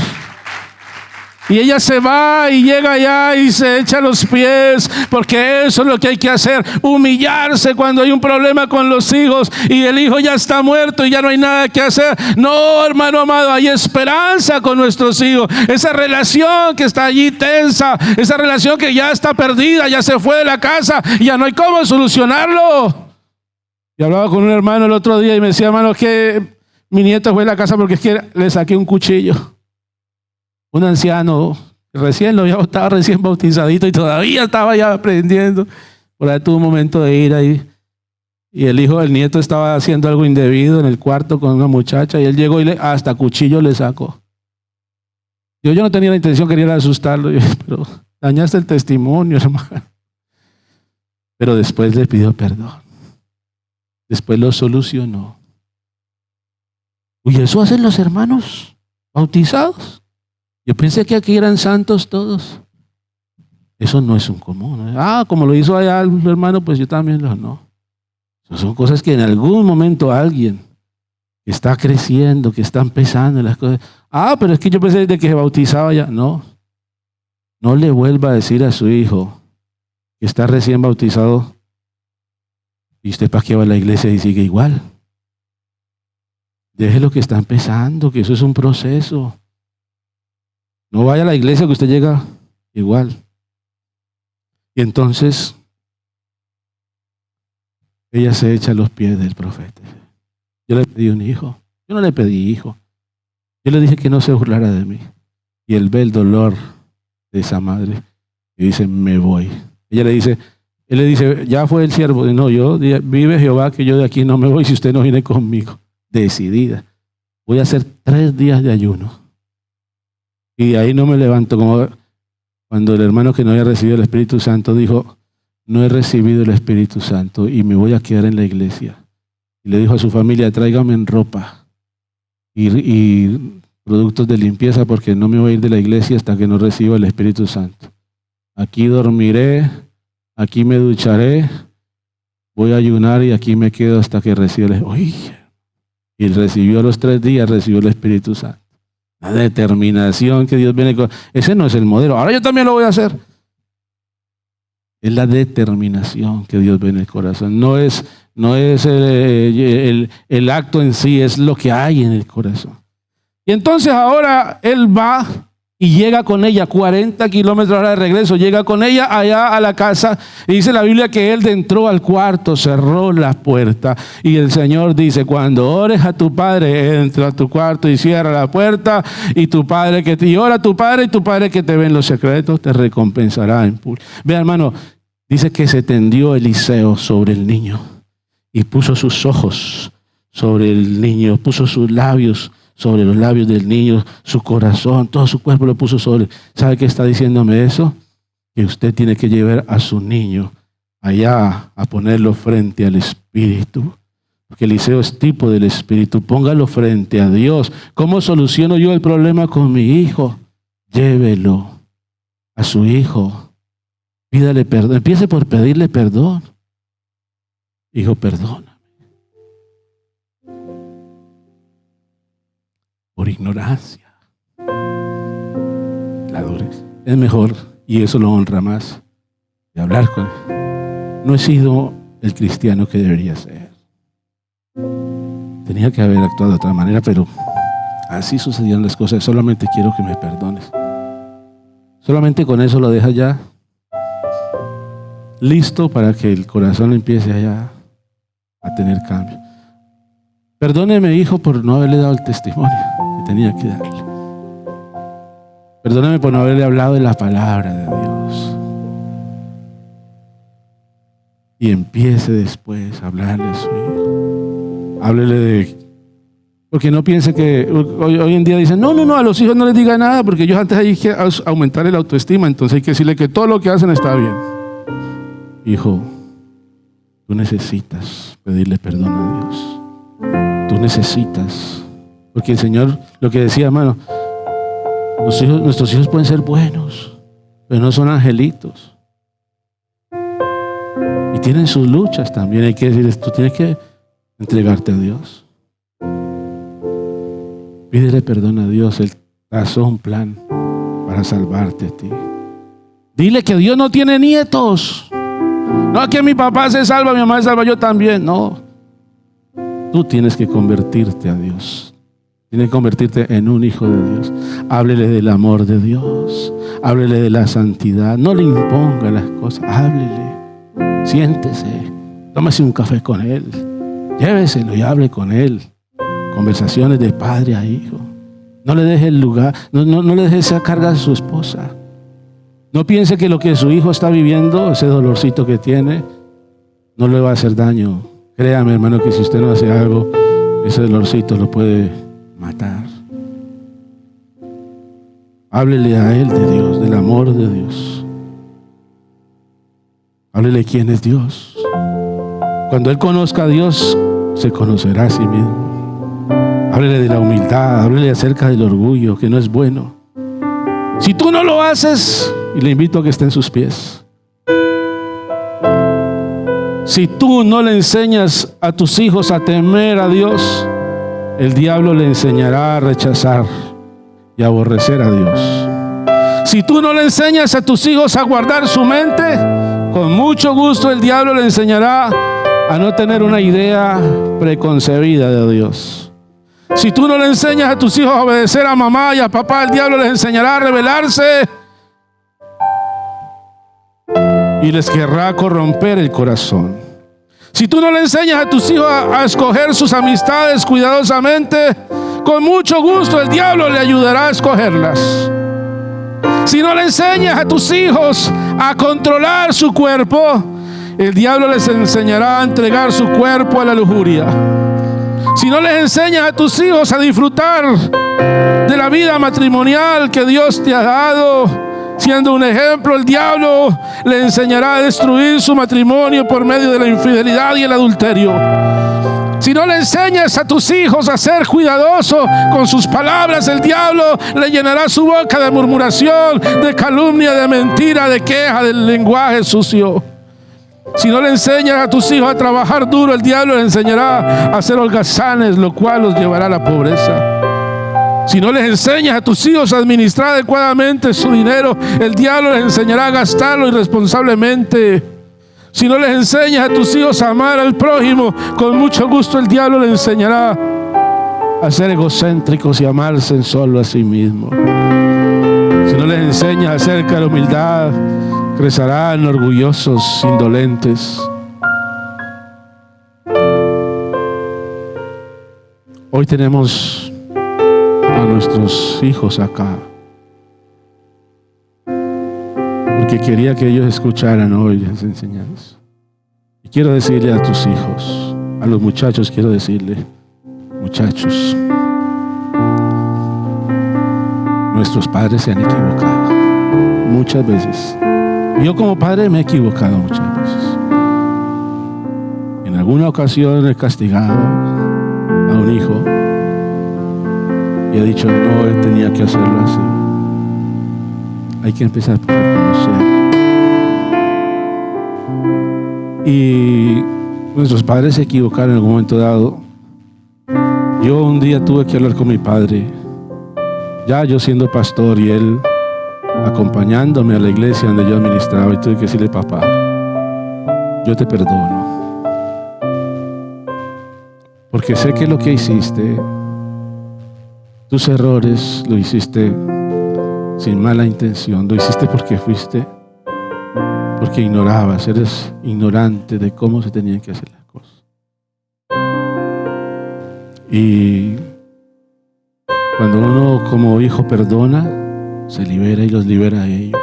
Speaker 1: Y ella se va y llega allá y se echa a los pies, porque eso es lo que hay que hacer, humillarse cuando hay un problema con los hijos y el hijo ya está muerto y ya no hay nada que hacer. No, hermano amado, hay esperanza con nuestros hijos. Esa relación que está allí tensa, esa relación que ya está perdida, ya se fue de la casa y ya no hay cómo solucionarlo. Y hablaba con un hermano el otro día y me decía, hermano, es que mi nieto fue a la casa porque es que le saqué un cuchillo. Un anciano, estaba recién bautizadito y todavía estaba ya aprendiendo. Por ahí tuvo un momento de ira ahí. Y el nieto estaba haciendo algo indebido en el cuarto con una muchacha y él llegó y hasta cuchillo le sacó. Yo no tenía la intención, quería asustarlo, pero dañaste el testimonio, hermano. Pero después le pidió perdón. Después lo solucionó. ¿Y eso hacen los hermanos bautizados? Yo pensé que aquí eran santos todos. Eso no es un común. Como lo hizo allá el hermano, pues yo también lo no. Son cosas que en algún momento alguien que está creciendo, que está empezando las cosas. Pero es que yo pensé desde que se bautizaba ya. No. No le vuelva a decir a su hijo que está recién bautizado. ¿Y usted para qué va a la iglesia y sigue igual? Deje lo que está empezando, que eso es un proceso. No vaya a la iglesia que usted llega igual. Y entonces ella se echa a los pies del profeta. Yo le pedí un hijo. Yo no le pedí hijo. Yo le dije que no se burlara de mí. Y él ve el dolor de esa madre y dice, me voy. Él le dice, ya fue el siervo. No, vive Jehová que yo de aquí no me voy si usted no viene conmigo. Decidida. Voy a hacer 3 días de ayuno. Y ahí no me levanto, como cuando el hermano que no había recibido el Espíritu Santo dijo, no he recibido el Espíritu Santo y me voy a quedar en la iglesia. Y le dijo a su familia, tráigame en ropa y productos de limpieza porque no me voy a ir de la iglesia hasta que no reciba el Espíritu Santo. Aquí dormiré, aquí me ducharé, voy a ayunar y aquí me quedo hasta que reciba el Espíritu Santo. Y recibió a los 3 días, recibió el Espíritu Santo. La determinación que Dios viene con. Ese no es el modelo. Ahora yo también lo voy a hacer. Es la determinación que Dios ve en el corazón. No es el acto en sí, es lo que hay en el corazón. Y entonces ahora él va y llega con ella 40 kilómetros hora de regreso. Llega con ella allá a la casa. Y dice la Biblia que él entró al cuarto, cerró la puerta. Y el Señor dice, cuando ores a tu padre, entra a tu cuarto y cierra la puerta. Y ora a tu padre y tu padre que te ve en los secretos te recompensará en público. Ve, hermano, dice que se tendió Eliseo sobre el niño. Y puso sus ojos sobre el niño, puso sus labios sobre los labios del niño, su corazón, todo su cuerpo lo puso sobre. ¿Sabe qué está diciéndome eso? Que usted tiene que llevar a su niño allá a ponerlo frente al Espíritu. Porque Eliseo es tipo del Espíritu. Póngalo frente a Dios. ¿Cómo soluciono yo el problema con mi hijo? Llévelo a su hijo. Pídale perdón. Empiece por pedirle perdón. Hijo, perdona. Por ignorancia. La dureza. Es mejor, y eso lo honra más, de hablar con él. No he sido el cristiano que debería ser. Tenía que haber actuado de otra manera, pero así sucedieron las cosas. Solamente quiero que me perdones. Solamente con eso lo deja ya listo para que el corazón empiece allá a tener cambio. Perdóneme, hijo, por no haberle dado el testimonio que tenía que darle. Perdóneme por no haberle hablado de la palabra de Dios. Y empiece después a hablarle a su hijo. Háblele de... Porque no piense que hoy en día dicen, no, a los hijos no les diga nada, porque ellos antes hay que aumentar el autoestima, entonces hay que decirle que todo lo que hacen está bien. Hijo, tú necesitas pedirle perdón a Dios. Tú necesitas, porque el Señor, lo que decía, hermano, nuestros hijos pueden ser buenos, pero no son angelitos. Y tienen sus luchas también. Hay que decirles, tú tienes que entregarte a Dios. Pídele perdón a Dios. Él trazó un plan para salvarte a ti. Dile que Dios no tiene nietos. No, que mi papá se salva, mi mamá se salva, yo también. No. Tú tienes que convertirte a Dios. Tienes que convertirte en un hijo de Dios. Háblele del amor de Dios. Háblele de la santidad. No le imponga las cosas. Háblele. Siéntese. Tómese un café con él. Lléveselo y hable con él. Conversaciones de padre a hijo. No le deje el lugar, no le deje esa carga a su esposa. No piense que lo que su hijo está viviendo, ese dolorcito que tiene, no le va a hacer daño. Créame, hermano, que si usted no hace algo, ese dolorcito lo puede matar. Háblele a él de Dios, del amor de Dios. Háblele quién es Dios. Cuando él conozca a Dios, se conocerá a sí mismo. Háblele de la humildad, háblele acerca del orgullo, que no es bueno. Si tú no lo haces, y le invito a que esté en sus pies. Si tú no le enseñas a tus hijos a temer a Dios, el diablo le enseñará a rechazar y aborrecer a Dios. Si tú no le enseñas a tus hijos a guardar su mente, con mucho gusto el diablo le enseñará a no tener una idea preconcebida de Dios. Si tú no le enseñas a tus hijos a obedecer a mamá y a papá, el diablo les enseñará a rebelarse y les querrá corromper el corazón. Si tú no le enseñas a tus hijos a escoger sus amistades cuidadosamente, con mucho gusto el diablo le ayudará a escogerlas. Si no le enseñas a tus hijos a controlar su cuerpo, el diablo les enseñará a entregar su cuerpo a la lujuria. Si no les enseñas a tus hijos a disfrutar de la vida matrimonial que Dios te ha dado, siendo un ejemplo, el diablo le enseñará a destruir su matrimonio por medio de la infidelidad y el adulterio. Si no le enseñas a tus hijos a ser cuidadoso con sus palabras, el diablo le llenará su boca de murmuración, de calumnia, de mentira, de queja, del lenguaje sucio. Si no le enseñas a tus hijos a trabajar duro, el diablo les enseñará a ser holgazanes, lo cual los llevará a la pobreza. Si no les enseñas a tus hijos a administrar adecuadamente su dinero, el diablo les enseñará a gastarlo irresponsablemente. Si no les enseñas a tus hijos a amar al prójimo, con mucho gusto el diablo les enseñará a ser egocéntricos y amarse solo a sí mismos. Si no les enseñas acerca de la humildad, crecerán orgullosos, indolentes. Hoy tenemos a nuestros hijos acá, porque quería que ellos escucharan hoy las enseñanzas. Y quiero decirle a tus hijos, a los muchachos quiero decirle, muchachos, nuestros padres se han equivocado muchas veces. Yo como padre me he equivocado muchas veces. En alguna ocasión he castigado a un hijo y he dicho, no, él tenía que hacerlo así. Hay que empezar por reconocer. Y nuestros padres se equivocaron en algún momento dado. Yo un día tuve que hablar con mi padre, ya yo siendo pastor y él acompañándome a la iglesia donde yo administraba, y tuve que decirle, papá, yo te perdono, porque sé que lo que hiciste, tus errores, lo hiciste sin mala intención, lo hiciste porque ignorabas, eres ignorante de cómo se tenían que hacer las cosas. Y cuando uno como hijo perdona, se libera y los libera a ellos.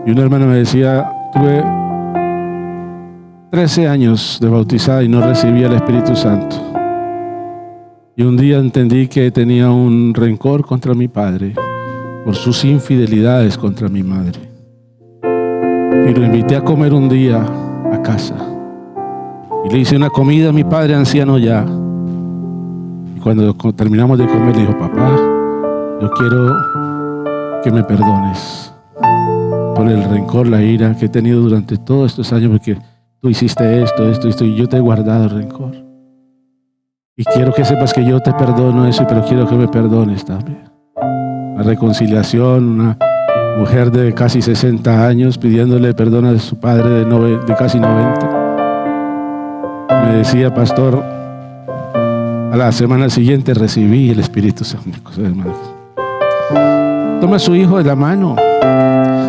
Speaker 1: Y una hermana me decía, tuve 13 años de bautizada y no recibía el Espíritu Santo. Y un día entendí que tenía un rencor contra mi padre por sus infidelidades contra mi madre. Y lo invité a comer un día a casa. Y le hice una comida a mi padre anciano ya. Y cuando terminamos de comer, le dijo, papá, yo quiero que me perdones por el rencor, la ira que he tenido durante todos estos años, porque tú hiciste esto, y yo te he guardado el rencor. Y quiero que sepas que yo te perdono eso, pero quiero que me perdones también. La reconciliación, una mujer de casi 60 años pidiéndole perdón a su padre de casi 90. Me decía, pastor, a la semana siguiente recibí el Espíritu Santo. Toma a su hijo de la mano.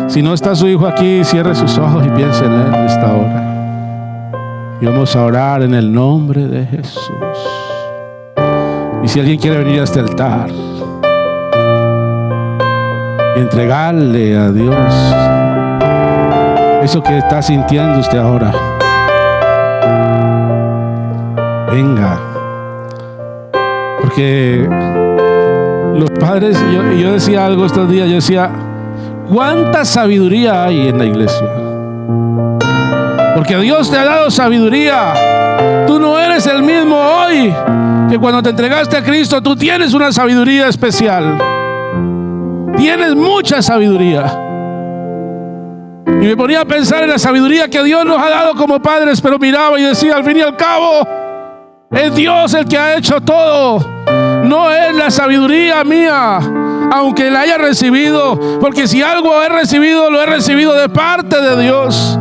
Speaker 1: Si no está su hijo aquí, cierre sus ojos y piense en él en esta hora. Y vamos a orar en el nombre de Jesús. Y si alguien quiere venir a este altar y entregarle a Dios eso que está sintiendo usted ahora, venga. Porque los padres, yo decía algo estos días, yo decía, ¿cuánta sabiduría hay en la iglesia? Porque Dios te ha dado sabiduría. Tú no eres el mismo hoy que cuando te entregaste a Cristo. Tú tienes una sabiduría especial. Tienes mucha sabiduría. Y me ponía a pensar en la sabiduría que Dios nos ha dado como padres, pero miraba y decía, al fin y al cabo, es Dios el que ha hecho todo. No es la sabiduría mía, aunque la haya recibido, porque si algo he recibido, lo he recibido de parte de Dios.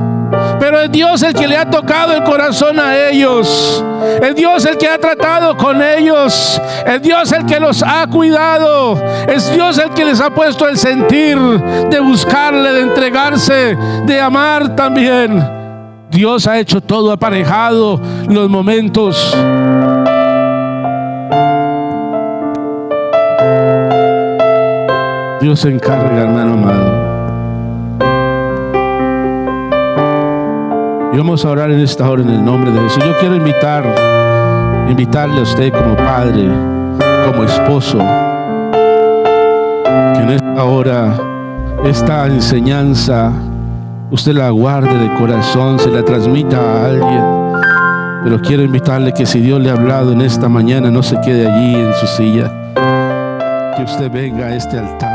Speaker 1: Pero es Dios el que le ha tocado el corazón a ellos. Es Dios el que ha tratado con ellos. Es Dios el que los ha cuidado. Es Dios el que les ha puesto el sentir de buscarle, de entregarse, de amar también. Dios ha hecho todo, aparejado los momentos. Dios se encarga, hermano amado. Y vamos a orar en esta hora en el nombre de Jesús. Yo quiero invitarle a usted como padre, como esposo, que en esta hora, esta enseñanza, usted la guarde de corazón, se la transmita a alguien. Pero quiero invitarle que si Dios le ha hablado en esta mañana, no se quede allí en su silla, que usted venga a este altar.